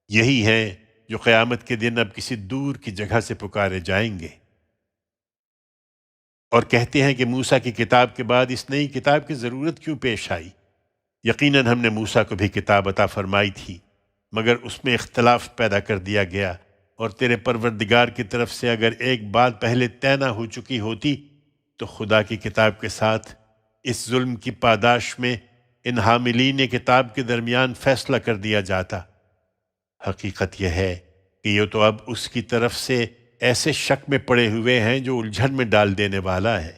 یہی ہیں جو قیامت کے دن اب کسی دور کی جگہ سے پکارے جائیں گے۔ اور کہتے ہیں کہ موسیٰ کی کتاب کے بعد اس نئی کتاب کی ضرورت کیوں پیش آئی؟ یقیناً ہم نے موسیٰ کو بھی کتاب عطا فرمائی تھی، مگر اس میں اختلاف پیدا کر دیا گیا، اور تیرے پروردگار کی طرف سے اگر ایک بات پہلے طے نہ ہو چکی ہوتی تو خدا کی کتاب کے ساتھ اس ظلم کی پاداش میں ان حاملین کتاب کے درمیان فیصلہ کر دیا جاتا۔ حقیقت یہ ہے کہ یہ تو اب اس کی طرف سے ایسے شک میں پڑے ہوئے ہیں جو الجھن میں ڈال دینے والا ہے۔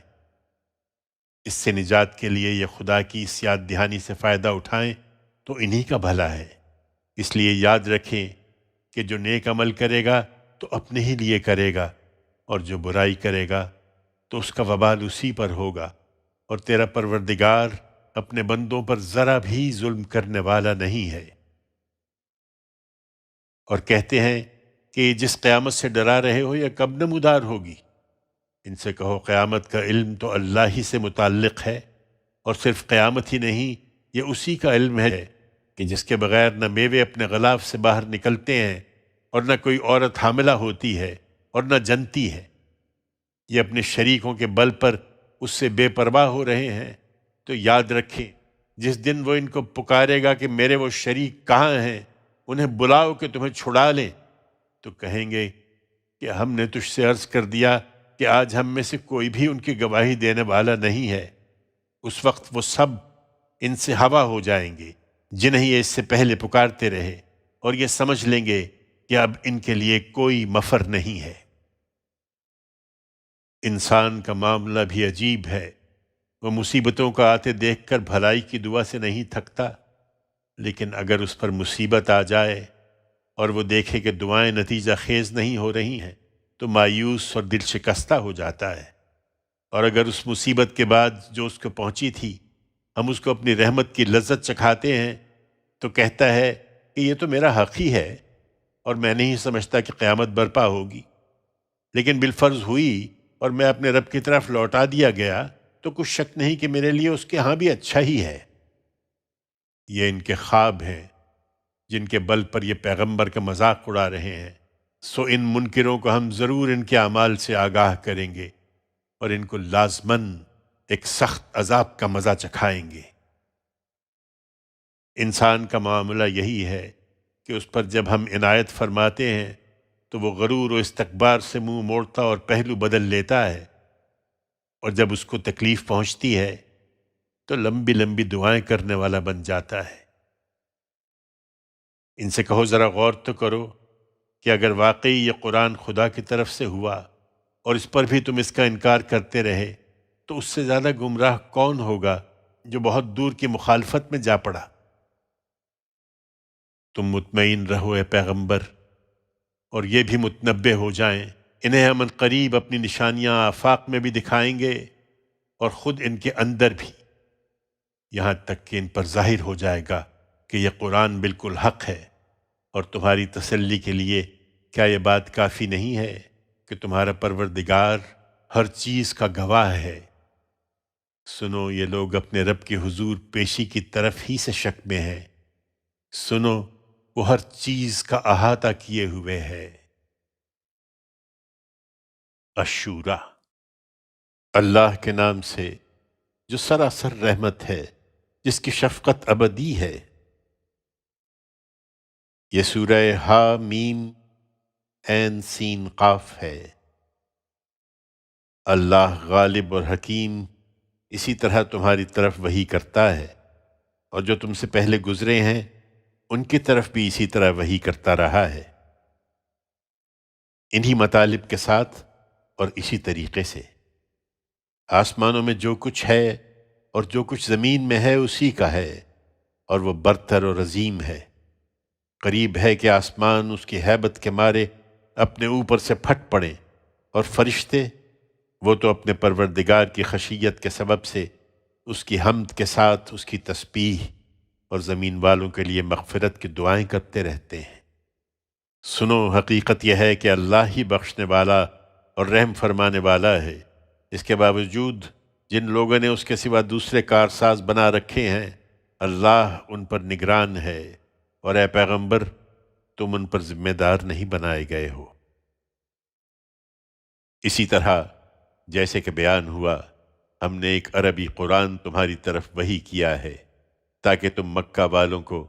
اس سے نجات کے لیے یہ خدا کی اس یاد دہانی سے فائدہ اٹھائیں تو انہی کا بھلا ہے۔ اس لیے یاد رکھیں کہ جو نیک عمل کرے گا تو اپنے ہی لیے کرے گا، اور جو برائی کرے گا تو اس کا وبال اسی پر ہوگا، اور تیرا پروردگار اپنے بندوں پر ذرا بھی ظلم کرنے والا نہیں ہے۔ اور کہتے ہیں کہ جس قیامت سے ڈرا رہے ہو یہ کب نمودار ہوگی؟ ان سے کہو قیامت کا علم تو اللہ ہی سے متعلق ہے، اور صرف قیامت ہی نہیں، یہ اسی کا علم ہے کہ جس کے بغیر نہ میوے اپنے غلاف سے باہر نکلتے ہیں اور نہ کوئی عورت حاملہ ہوتی ہے اور نہ جنتی ہے۔ یہ اپنے شریکوں کے بل پر اس سے بے پرواہ ہو رہے ہیں، تو یاد رکھیں جس دن وہ ان کو پکارے گا کہ میرے وہ شریک کہاں ہیں، انہیں بلاؤ کہ تمہیں چھڑا لیں، تو کہیں گے کہ ہم نے تجھ سے عرض کر دیا کہ آج ہم میں سے کوئی بھی ان کی گواہی دینے والا نہیں ہے۔ اس وقت وہ سب ان سے ہوا ہو جائیں گے جنہیں یہ اس سے پہلے پکارتے رہے، اور یہ سمجھ لیں گے کہ اب ان کے لیے کوئی مفر نہیں ہے۔ انسان کا معاملہ بھی عجیب ہے، وہ مصیبتوں کا آتے دیکھ کر بھلائی کی دعا سے نہیں تھکتا، لیکن اگر اس پر مصیبت آ جائے اور وہ دیکھے کہ دعائیں نتیجہ خیز نہیں ہو رہی ہیں تو مایوس اور دل شکستہ ہو جاتا ہے۔ اور اگر اس مصیبت کے بعد جو اس کو پہنچی تھی ہم اس کو اپنی رحمت کی لذت چکھاتے ہیں تو کہتا ہے کہ یہ تو میرا حق ہی ہے اور میں نہیں سمجھتا کہ قیامت برپا ہوگی، لیکن بالفرض ہوئی اور میں اپنے رب کی طرف لوٹا دیا گیا تو کچھ شک نہیں کہ میرے لیے اس کے ہاں بھی اچھا ہی ہے۔ یہ ان کے خواب ہیں جن کے بل پر یہ پیغمبر کا مذاق اڑا رہے ہیں، سو ان منکروں کو ہم ضرور ان کے اعمال سے آگاہ کریں گے اور ان کو لازماً ایک سخت عذاب کا مزہ چکھائیں گے۔ انسان کا معاملہ یہی ہے کہ اس پر جب ہم عنایت فرماتے ہیں تو وہ غرور و استکبار سے منہ موڑتا اور پہلو بدل لیتا ہے، اور جب اس کو تکلیف پہنچتی ہے تو لمبی لمبی دعائیں کرنے والا بن جاتا ہے۔ ان سے کہو ذرا غور تو کرو کہ اگر واقعی یہ قرآن خدا کی طرف سے ہوا اور اس پر بھی تم اس کا انکار کرتے رہے تو اس سے زیادہ گمراہ کون ہوگا جو بہت دور کی مخالفت میں جا پڑا۔ تم مطمئن رہو اے پیغمبر، اور یہ بھی متنبہ ہو جائیں، انہیں ہم قریب اپنی نشانیاں آفاق میں بھی دکھائیں گے اور خود ان کے اندر بھی، یہاں تک کہ ان پر ظاہر ہو جائے گا کہ یہ قرآن بالکل حق ہے۔ اور تمہاری تسلی کے لیے کیا یہ بات کافی نہیں ہے کہ تمہارا پروردگار ہر چیز کا گواہ ہے؟ سنو، یہ لوگ اپنے رب کے حضور پیشی کی طرف ہی سے شک میں ہیں، سنو وہ ہر چیز کا احاطہ کیے ہوئے ہے۔ الشورى۔ اللہ کے نام سے جو سراسر رحمت ہے، جس کی شفقت ابدی ہے۔ یہ سورہ ہا میم عین سین قاف ہے۔ اللہ غالب اور حکیم اسی طرح تمہاری طرف وحی کرتا ہے، اور جو تم سے پہلے گزرے ہیں ان کی طرف بھی اسی طرح وحی کرتا رہا ہے، انہی مطالب کے ساتھ اور اسی طریقے سے۔ آسمانوں میں جو کچھ ہے اور جو کچھ زمین میں ہے اسی کا ہے، اور وہ برتر اور عظیم ہے۔ قریب ہے کہ آسمان اس کی ہیبت کے مارے اپنے اوپر سے پھٹ پڑیں، اور فرشتے وہ تو اپنے پروردگار کی خشیت کے سبب سے اس کی حمد کے ساتھ اس کی تسبیح اور زمین والوں کے لیے مغفرت کی دعائیں کرتے رہتے ہیں۔ سنو، حقیقت یہ ہے کہ اللہ ہی بخشنے والا اور رحم فرمانے والا ہے۔ اس کے باوجود جن لوگوں نے اس کے سوا دوسرے کارساز بنا رکھے ہیں، اللہ ان پر نگران ہے، اور اے پیغمبر تم ان پر ذمہ دار نہیں بنائے گئے ہو۔ اسی طرح جیسے کہ بیان ہوا، ہم نے ایک عربی قرآن تمہاری طرف وحی کیا ہے تاکہ تم مکہ والوں کو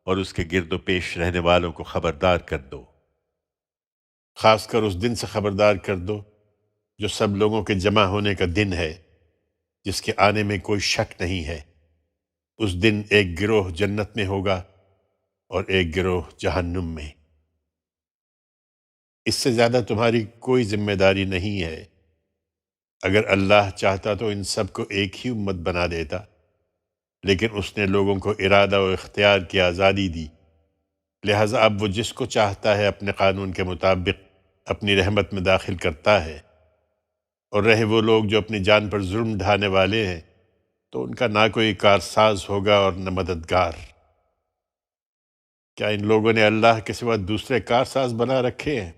اور اس کے گرد و پیش رہنے والوں کو خبردار کر دو، خاص کر اس دن سے خبردار کر دو جو سب لوگوں کے جمع ہونے کا دن ہے، جس کے آنے میں کوئی شک نہیں ہے۔ اس دن ایک گروہ جنت میں ہوگا اور ایک گروہ جہنم میں۔ اس سے زیادہ تمہاری کوئی ذمہ داری نہیں ہے۔ اگر اللہ چاہتا تو ان سب کو ایک ہی امت بنا دیتا، لیکن اس نے لوگوں کو ارادہ و اختیار کی آزادی دی، لہٰذا اب وہ جس کو چاہتا ہے اپنے قانون کے مطابق اپنی رحمت میں داخل کرتا ہے۔ اور رہے وہ لوگ جو اپنی جان پر ظلم ڈھانے والے ہیں تو ان کا نہ کوئی کارساز ہوگا اور نہ مددگار۔ کیا ان لوگوں نے اللہ کے سوا دوسرے کارساز بنا رکھے ہیں؟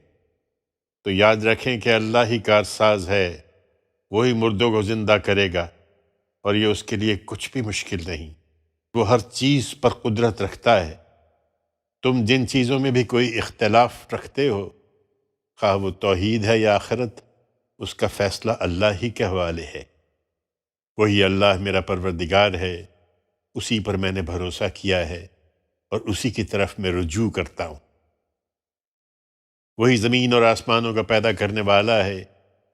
تو یاد رکھیں کہ اللہ ہی کارساز ہے، وہی مردوں کو زندہ کرے گا اور یہ اس کے لیے کچھ بھی مشکل نہیں۔ وہ ہر چیز پر قدرت رکھتا ہے۔ تم جن چیزوں میں بھی کوئی اختلاف رکھتے ہو، خواہ وہ توحید ہے یا آخرت، اس کا فیصلہ اللہ ہی کے حوالے ہے۔ وہی اللہ میرا پروردگار ہے، اسی پر میں نے بھروسہ کیا ہے اور اسی کی طرف میں رجوع کرتا ہوں۔ وہی زمین اور آسمانوں کا پیدا کرنے والا ہے،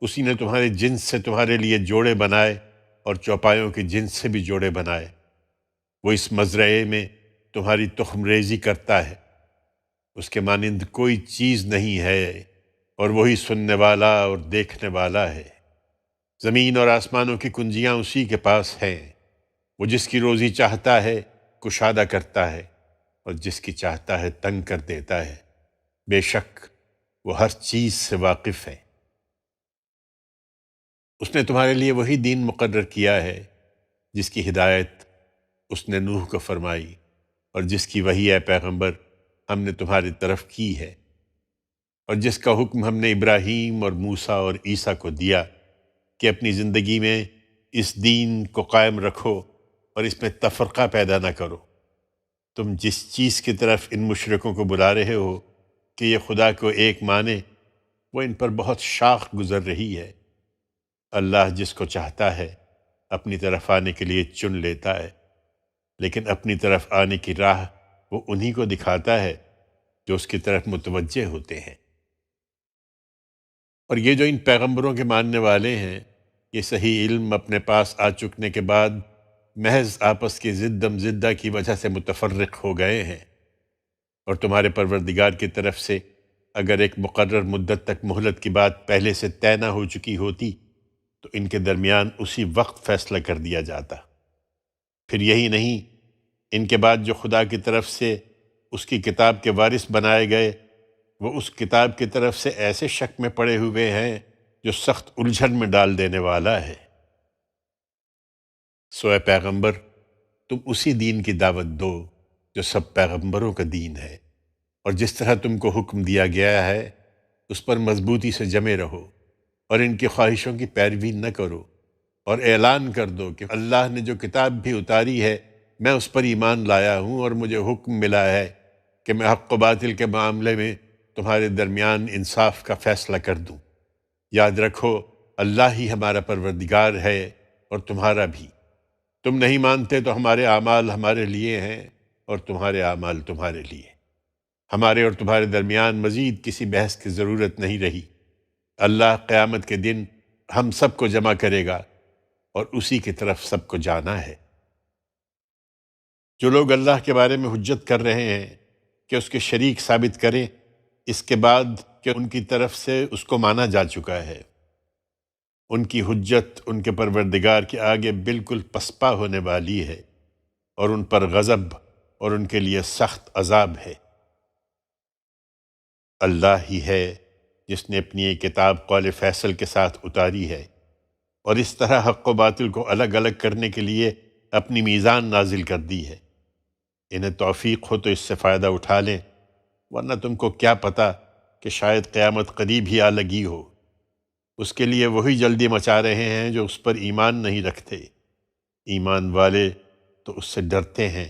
اسی نے تمہارے جنس سے تمہارے لیے جوڑے بنائے اور چوپایوں کے جنس سے بھی جوڑے بنائے۔ وہ اس مزرعے میں تمہاری تخم ریزی کرتا ہے، اس کے مانند کوئی چیز نہیں ہے، اور وہی سننے والا اور دیکھنے والا ہے۔ زمین اور آسمانوں کی کنجیاں اسی کے پاس ہیں، وہ جس کی روزی چاہتا ہے کشادہ کرتا ہے، اور جس کی چاہتا ہے تنگ کر دیتا ہے۔ بے شک وہ ہر چیز سے واقف ہے۔ اس نے تمہارے لیے وہی دین مقرر کیا ہے جس کی ہدایت اس نے نوح کو فرمائی، اور جس کی وحی اے پیغمبر ہم نے تمہاری طرف کی ہے، اور جس کا حکم ہم نے ابراہیم اور موسیٰ اور عیسیٰ کو دیا کہ اپنی زندگی میں اس دین کو قائم رکھو اور اس میں تفرقہ پیدا نہ کرو۔ تم جس چیز کی طرف ان مشرکوں کو بلا رہے ہو کہ یہ خدا کو ایک مانے، وہ ان پر بہت شاخ گزر رہی ہے۔ اللہ جس کو چاہتا ہے اپنی طرف آنے کے لیے چن لیتا ہے، لیکن اپنی طرف آنے کی راہ وہ انہی کو دکھاتا ہے جو اس کی طرف متوجہ ہوتے ہیں۔ اور یہ جو ان پیغمبروں کے ماننے والے ہیں، یہ صحیح علم اپنے پاس آ چکنے کے بعد محض آپس کی زدم زدہ کی وجہ سے متفرق ہو گئے ہیں، اور تمہارے پروردگار کی طرف سے اگر ایک مقرر مدت تک مہلت کی بات پہلے سے طے نہ ہو چکی ہوتی تو ان کے درمیان اسی وقت فیصلہ کر دیا جاتا۔ پھر یہی نہیں، ان کے بعد جو خدا کی طرف سے اس کی کتاب کے وارث بنائے گئے، وہ اس کتاب کی طرف سے ایسے شک میں پڑے ہوئے ہیں جو سخت الجھن میں ڈال دینے والا ہے۔ سو اے پیغمبر، تم اسی دین کی دعوت دو جو سب پیغمبروں کا دین ہے، اور جس طرح تم کو حکم دیا گیا ہے اس پر مضبوطی سے جمے رہو، اور ان کی خواہشوں کی پیروی نہ کرو، اور اعلان کر دو کہ اللہ نے جو کتاب بھی اتاری ہے میں اس پر ایمان لایا ہوں، اور مجھے حکم ملا ہے کہ میں حق و باطل کے معاملے میں تمہارے درمیان انصاف کا فیصلہ کر دوں۔ یاد رکھو اللہ ہی ہمارا پروردگار ہے اور تمہارا بھی۔ تم نہیں مانتے تو ہمارے اعمال ہمارے لیے ہیں اور تمہارے اعمال تمہارے لیے۔ ہمارے اور تمہارے درمیان مزید کسی بحث کی ضرورت نہیں رہی۔ اللہ قیامت کے دن ہم سب کو جمع کرے گا اور اسی کی طرف سب کو جانا ہے۔ جو لوگ اللہ کے بارے میں حجت کر رہے ہیں کہ اس کے شریک ثابت کریں، اس کے بعد کہ ان کی طرف سے اس کو مانا جا چکا ہے، ان کی حجت ان کے پروردگار کے آگے بالکل پسپا ہونے والی ہے، اور ان پر غضب اور ان کے لیے سخت عذاب ہے۔ اللہ ہی ہے جس نے اپنی یہ کتاب قول فیصل کے ساتھ اتاری ہے، اور اس طرح حق و باطل کو الگ الگ کرنے کے لیے اپنی میزان نازل کر دی ہے۔ انہیں توفیق ہو تو اس سے فائدہ اٹھا لیں، ورنہ تم کو کیا پتہ کہ شاید قیامت قریب ہی آ لگی ہو۔ اس کے لیے وہی جلدی مچا رہے ہیں جو اس پر ایمان نہیں رکھتے۔ ایمان والے تو اس سے ڈرتے ہیں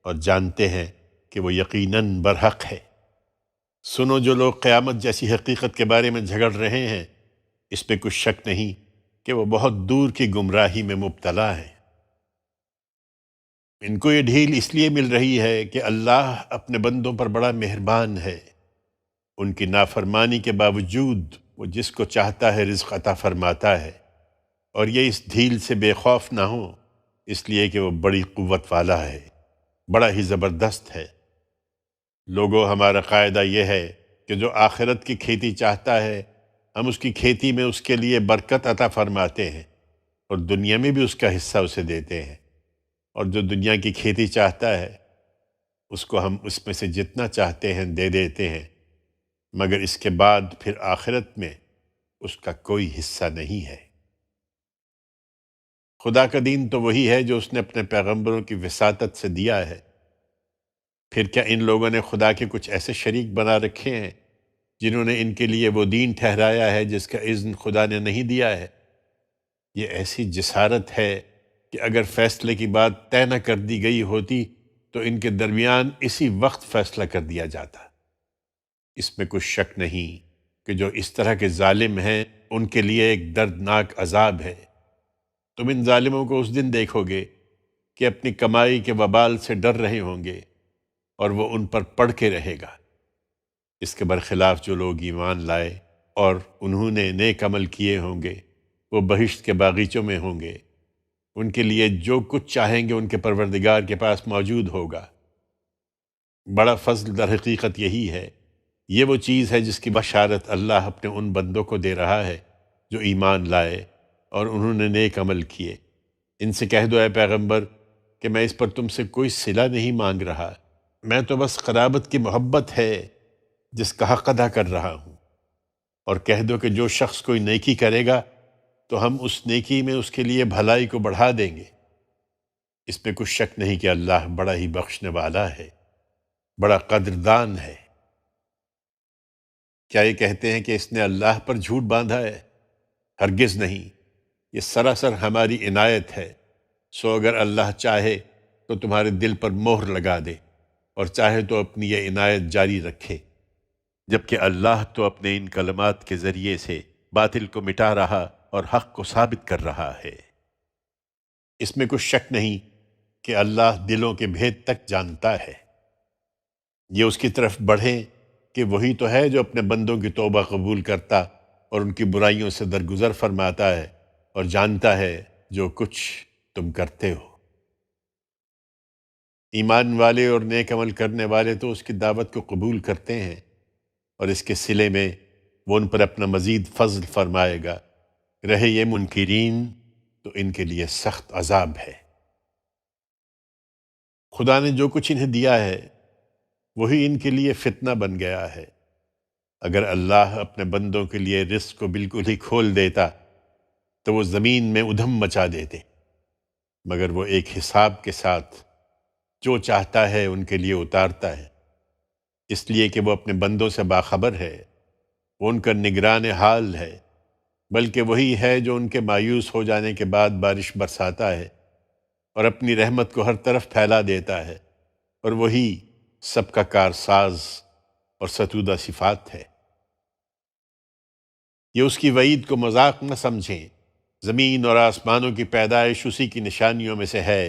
اور جانتے ہیں کہ وہ یقیناً برحق ہے۔ سنو، جو لوگ قیامت جیسی حقیقت کے بارے میں جھگڑ رہے ہیں، اس پہ کچھ شک نہیں کہ وہ بہت دور کی گمراہی میں مبتلا ہیں۔ ان کو یہ ڈھیل اس لیے مل رہی ہے کہ اللہ اپنے بندوں پر بڑا مہربان ہے۔ ان کی نافرمانی کے باوجود وہ جس کو چاہتا ہے رزق عطا فرماتا ہے، اور یہ اس ڈھیل سے بے خوف نہ ہو، اس لیے کہ وہ بڑی قوت والا ہے، بڑا ہی زبردست ہے۔ لوگوں، ہمارا قاعدہ یہ ہے کہ جو آخرت کی کھیتی چاہتا ہے ہم اس کی کھیتی میں اس کے لیے برکت عطا فرماتے ہیں، اور دنیا میں بھی اس کا حصہ اسے دیتے ہیں، اور جو دنیا کی کھیتی چاہتا ہے اس کو ہم اس میں سے جتنا چاہتے ہیں دے دیتے ہیں، مگر اس کے بعد پھر آخرت میں اس کا کوئی حصہ نہیں ہے۔ خدا کا دین تو وہی ہے جو اس نے اپنے پیغمبروں کی وساطت سے دیا ہے۔ پھر کیا ان لوگوں نے خدا کے کچھ ایسے شریک بنا رکھے ہیں جنہوں نے ان کے لیے وہ دین ٹھہرایا ہے جس کا اذن خدا نے نہیں دیا ہے؟ یہ ایسی جسارت ہے کہ اگر فیصلے کی بات طے نہ کر دی گئی ہوتی تو ان کے درمیان اسی وقت فیصلہ کر دیا جاتا۔ اس میں کچھ شک نہیں کہ جو اس طرح کے ظالم ہیں ان کے لیے ایک دردناک عذاب ہے۔ تم ان ظالموں کو اس دن دیکھو گے کہ اپنی کمائی کے وبال سے ڈر رہے ہوں گے اور وہ ان پر پڑ کے رہے گا۔ اس کے برخلاف جو لوگ ایمان لائے اور انہوں نے نیک عمل کیے ہوں گے وہ بہشت کے باغیچوں میں ہوں گے، ان کے لیے جو کچھ چاہیں گے ان کے پروردگار کے پاس موجود ہوگا۔ بڑا فضل در حقیقت یہی ہے، یہ وہ چیز ہے جس کی بشارت اللہ اپنے ان بندوں کو دے رہا ہے جو ایمان لائے اور انہوں نے نیک عمل کیے۔ ان سے کہہ دو اے پیغمبر کہ میں اس پر تم سے کوئی صلہ نہیں مانگ رہا، میں تو بس قرابت کی محبت ہے جس کا حق ادا کر رہا ہوں۔ اور کہہ دو کہ جو شخص کوئی نیکی کرے گا تو ہم اس نیکی میں اس کے لیے بھلائی کو بڑھا دیں گے۔ اس میں کچھ شک نہیں کہ اللہ بڑا ہی بخشنے والا ہے، بڑا قدردان ہے۔ کیا یہ کہتے ہیں کہ اس نے اللہ پر جھوٹ باندھا ہے؟ ہرگز نہیں، یہ سراسر ہماری عنایت ہے۔ سو اگر اللہ چاہے تو تمہارے دل پر مہر لگا دے اور چاہے تو اپنی یہ عنایت جاری رکھے، جبکہ اللہ تو اپنے ان کلمات کے ذریعے سے باطل کو مٹا رہا اور حق کو ثابت کر رہا ہے۔ اس میں کچھ شک نہیں کہ اللہ دلوں کے بھید تک جانتا ہے۔ یہ اس کی طرف بڑھیں کہ وہی تو ہے جو اپنے بندوں کی توبہ قبول کرتا اور ان کی برائیوں سے درگزر فرماتا ہے اور جانتا ہے جو کچھ تم کرتے ہو۔ ایمان والے اور نیک عمل کرنے والے تو اس کی دعوت کو قبول کرتے ہیں اور اس کے صلے میں وہ ان پر اپنا مزید فضل فرمائے گا۔ رہے یہ منکرین تو ان کے لیے سخت عذاب ہے۔ خدا نے جو کچھ انہیں دیا ہے وہی ان کے لیے فتنہ بن گیا ہے۔ اگر اللہ اپنے بندوں کے لیے رزق کو بالکل ہی کھول دیتا تو وہ زمین میں ادھم مچا دیتے، مگر وہ ایک حساب کے ساتھ جو چاہتا ہے ان کے لیے اتارتا ہے، اس لیے کہ وہ اپنے بندوں سے باخبر ہے، وہ ان کا نگران حال ہے، بلکہ وہی ہے جو ان کے مایوس ہو جانے کے بعد بارش برساتا ہے اور اپنی رحمت کو ہر طرف پھیلا دیتا ہے، اور وہی سب کا کارساز اور ستودہ صفات ہے۔ یہ اس کی وعید کو مذاق نہ سمجھیں، زمین اور آسمانوں کی پیدائش اسی کی نشانیوں میں سے ہے،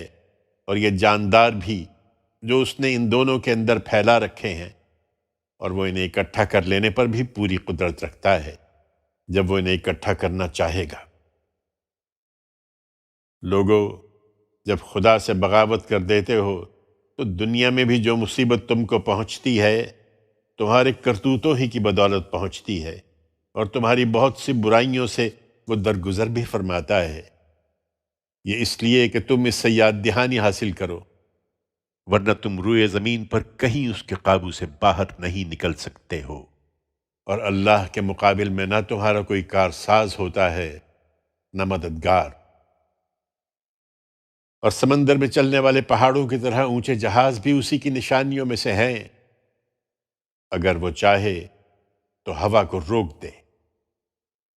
اور یہ جاندار بھی جو اس نے ان دونوں کے اندر پھیلا رکھے ہیں، اور وہ انہیں اکٹھا کر لینے پر بھی پوری قدرت رکھتا ہے جب وہ انہیں اکٹھا کرنا چاہے گا۔ لوگو، جب خدا سے بغاوت کر دیتے ہو تو دنیا میں بھی جو مصیبت تم کو پہنچتی ہے تمہارے کرتوتوں ہی کی بدولت پہنچتی ہے، اور تمہاری بہت سی برائیوں سے وہ درگزر بھی فرماتا ہے۔ یہ اس لیے کہ تم اس سے یاد دہانی حاصل کرو، ورنہ تم روئے زمین پر کہیں اس کے قابو سے باہر نہیں نکل سکتے ہو، اور اللہ کے مقابل میں نہ تمہارا کوئی کارساز ہوتا ہے نہ مددگار۔ اور سمندر میں چلنے والے پہاڑوں کی طرح اونچے جہاز بھی اسی کی نشانیوں میں سے ہیں۔ اگر وہ چاہے تو ہوا کو روک دے،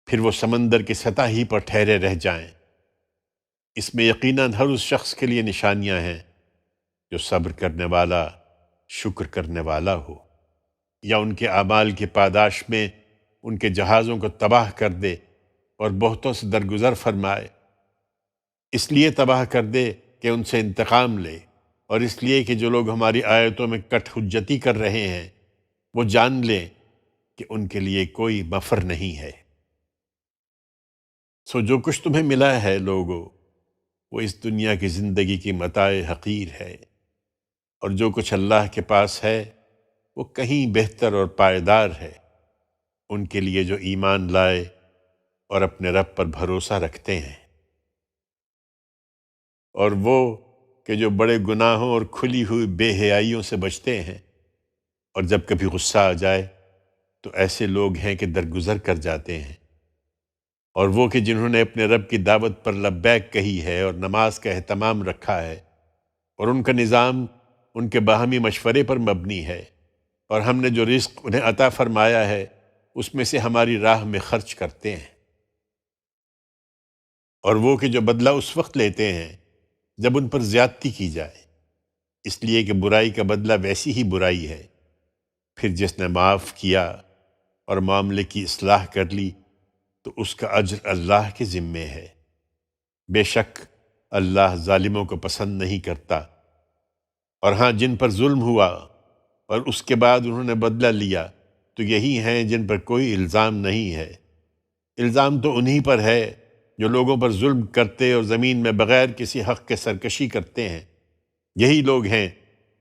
پھر وہ سمندر کی سطح ہی پر ٹھہرے رہ جائیں۔ اس میں یقیناً ہر اس شخص کے لیے نشانیاں ہیں جو صبر کرنے والا، شکر کرنے والا ہو، یا ان کے اعمال کی پاداش میں ان کے جہازوں کو تباہ کر دے اور بہتوں سے درگزر فرمائے۔ اس لیے تباہ کر دے کہ ان سے انتقام لے، اور اس لیے کہ جو لوگ ہماری آیتوں میں کٹ حجتی کر رہے ہیں وہ جان لیں کہ ان کے لیے کوئی مفر نہیں ہے۔ سو جو کچھ تمہیں ملا ہے لوگو، وہ اس دنیا کی زندگی کی متاع حقیر ہے، اور جو کچھ اللہ کے پاس ہے وہ کہیں بہتر اور پائیدار ہے ان کے لیے جو ایمان لائے اور اپنے رب پر بھروسہ رکھتے ہیں۔ اور وہ کہ جو بڑے گناہوں اور کھلی ہوئی بے حیائیوں سے بچتے ہیں، اور جب کبھی غصہ آ جائے تو ایسے لوگ ہیں کہ درگزر کر جاتے ہیں۔ اور وہ کہ جنہوں نے اپنے رب کی دعوت پر لبیک کہی ہے اور نماز کا اہتمام رکھا ہے، اور ان کا نظام ان کے باہمی مشورے پر مبنی ہے، اور ہم نے جو رزق انہیں عطا فرمایا ہے اس میں سے ہماری راہ میں خرچ کرتے ہیں۔ اور وہ کہ جو بدلہ اس وقت لیتے ہیں جب ان پر زیادتی کی جائے، اس لیے کہ برائی کا بدلہ ویسی ہی برائی ہے۔ پھر جس نے معاف کیا اور معاملے کی اصلاح کر لی تو اس کا اجر اللہ کے ذمے ہے۔ بے شک اللہ ظالموں کو پسند نہیں کرتا۔ اور ہاں، جن پر ظلم ہوا اور اس کے بعد انہوں نے بدلہ لیا تو یہی ہیں جن پر کوئی الزام نہیں ہے۔ الزام تو انہی پر ہے جو لوگوں پر ظلم کرتے اور زمین میں بغیر کسی حق کے سرکشی کرتے ہیں۔ یہی لوگ ہیں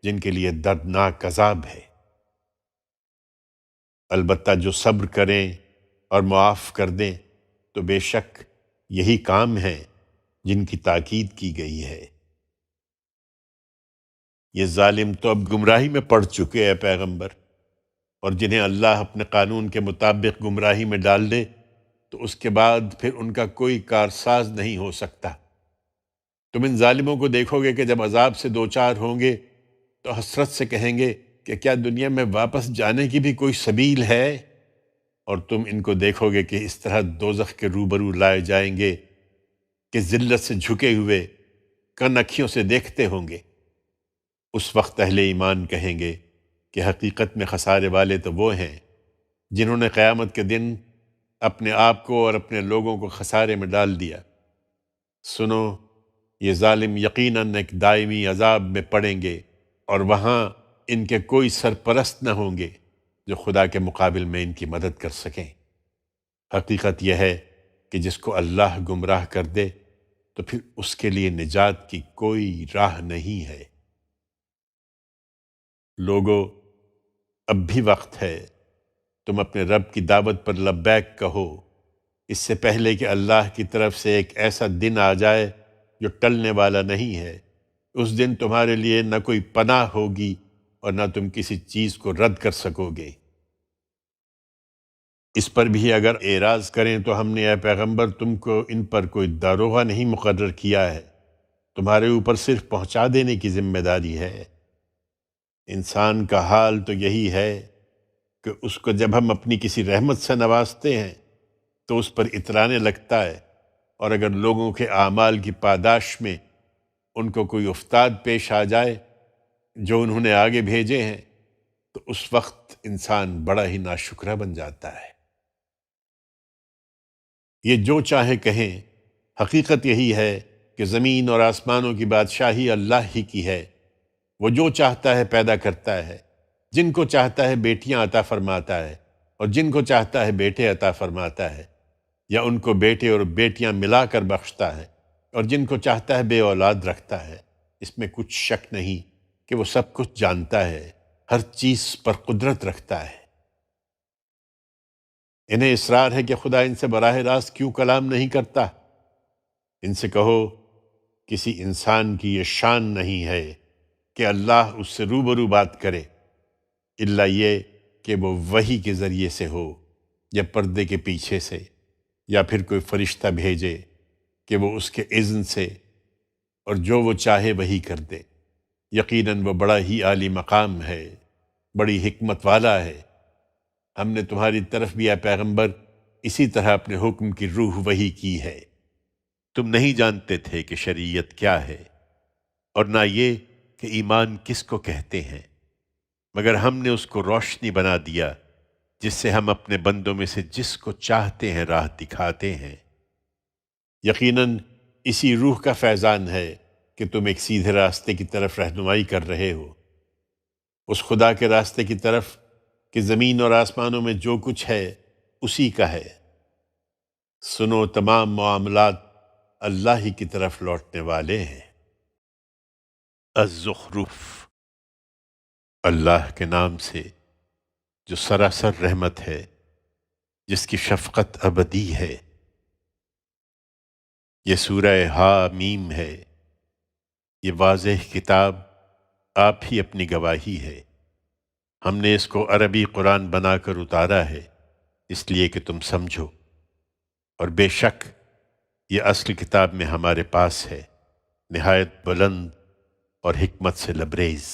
جن کے لیے دردناک عذاب ہے۔ البتہ جو صبر کریں اور معاف کر دیں تو بے شک یہی کام ہیں جن کی تاکید کی گئی ہے۔ یہ ظالم تو اب گمراہی میں پڑ چکے ہیں پیغمبر، اور جنہیں اللہ اپنے قانون کے مطابق گمراہی میں ڈال دے تو اس کے بعد پھر ان کا کوئی کارساز نہیں ہو سکتا۔ تم ان ظالموں کو دیکھو گے کہ جب عذاب سے دوچار ہوں گے تو حسرت سے کہیں گے کہ کیا دنیا میں واپس جانے کی بھی کوئی سبیل ہے؟ اور تم ان کو دیکھو گے کہ اس طرح دوزخ کے روبرو لائے جائیں گے کہ ذلت سے جھکے ہوئے کن اکھیوں سے دیکھتے ہوں گے۔ اس وقت اہل ایمان کہیں گے کہ حقیقت میں خسارے والے تو وہ ہیں جنہوں نے قیامت کے دن اپنے آپ کو اور اپنے لوگوں کو خسارے میں ڈال دیا۔ سنو، یہ ظالم یقیناً ایک دائمی عذاب میں پڑیں گے، اور وہاں ان کے کوئی سرپرست نہ ہوں گے جو خدا کے مقابل میں ان کی مدد کر سکیں۔ حقیقت یہ ہے کہ جس کو اللہ گمراہ کر دے تو پھر اس کے لیے نجات کی کوئی راہ نہیں ہے۔ لوگو، اب بھی وقت ہے، تم اپنے رب کی دعوت پر لبیک کہو، اس سے پہلے کہ اللہ کی طرف سے ایک ایسا دن آ جائے جو ٹلنے والا نہیں ہے۔ اس دن تمہارے لیے نہ کوئی پناہ ہوگی اور نہ تم کسی چیز کو رد کر سکو گے۔ اس پر بھی اگر اعراض کریں تو ہم نے اے پیغمبر تم کو ان پر کوئی داروغہ نہیں مقرر کیا ہے، تمہارے اوپر صرف پہنچا دینے کی ذمہ داری ہے۔ انسان کا حال تو یہی ہے کہ اس کو جب ہم اپنی کسی رحمت سے نوازتے ہیں تو اس پر اترانے لگتا ہے، اور اگر لوگوں کے اعمال کی پاداش میں ان کو کوئی افتاد پیش آ جائے جو انہوں نے آگے بھیجے ہیں تو اس وقت انسان بڑا ہی ناشکرا بن جاتا ہے۔ یہ جو چاہے کہیں، حقیقت یہی ہے کہ زمین اور آسمانوں کی بادشاہی اللہ ہی کی ہے۔ وہ جو چاہتا ہے پیدا کرتا ہے، جن کو چاہتا ہے بیٹیاں عطا فرماتا ہے اور جن کو چاہتا ہے بیٹے عطا فرماتا ہے، یا ان کو بیٹے اور بیٹیاں ملا کر بخشتا ہے، اور جن کو چاہتا ہے بے اولاد رکھتا ہے۔ اس میں کچھ شک نہیں کہ وہ سب کچھ جانتا ہے، ہر چیز پر قدرت رکھتا ہے۔ انہیں اصرار ہے کہ خدا ان سے براہ راست کیوں کلام نہیں کرتا؟ ان سے کہو، کسی انسان کی یہ شان نہیں ہے کہ اللہ اس سے روبرو بات کرے، الا یہ کہ وہ وحی کے ذریعے سے ہو، یا پردے کے پیچھے سے، یا پھر کوئی فرشتہ بھیجے کہ وہ اس کے اذن سے، اور جو وہ چاہے وہی کر دے۔ یقیناً وہ بڑا ہی عالی مقام ہے، بڑی حکمت والا ہے۔ ہم نے تمہاری طرف بھی اے پیغمبر اسی طرح اپنے حکم کی روح وحی کی ہے۔ تم نہیں جانتے تھے کہ شریعت کیا ہے، اور نہ یہ کہ ایمان کس کو کہتے ہیں، مگر ہم نے اس کو روشنی بنا دیا جس سے ہم اپنے بندوں میں سے جس کو چاہتے ہیں راہ دکھاتے ہیں۔ یقیناً اسی روح کا فیضان ہے کہ تم ایک سیدھے راستے کی طرف رہنمائی کر رہے ہو، اس خدا کے راستے کی طرف کہ زمین اور آسمانوں میں جو کچھ ہے اسی کا ہے۔ سنو، تمام معاملات اللہ ہی کی طرف لوٹنے والے ہیں۔ الزخرف، اللہ کے نام سے جو سراسر رحمت ہے، جس کی شفقت ابدی ہے۔ یہ سورہ حامیم ہے، یہ واضح کتاب آپ ہی اپنی گواہی ہے۔ ہم نے اس کو عربی قرآن بنا کر اتارا ہے اس لیے کہ تم سمجھو، اور بے شک یہ اصل کتاب میں ہمارے پاس ہے، نہایت بلند اور حکمت سے لبریز۔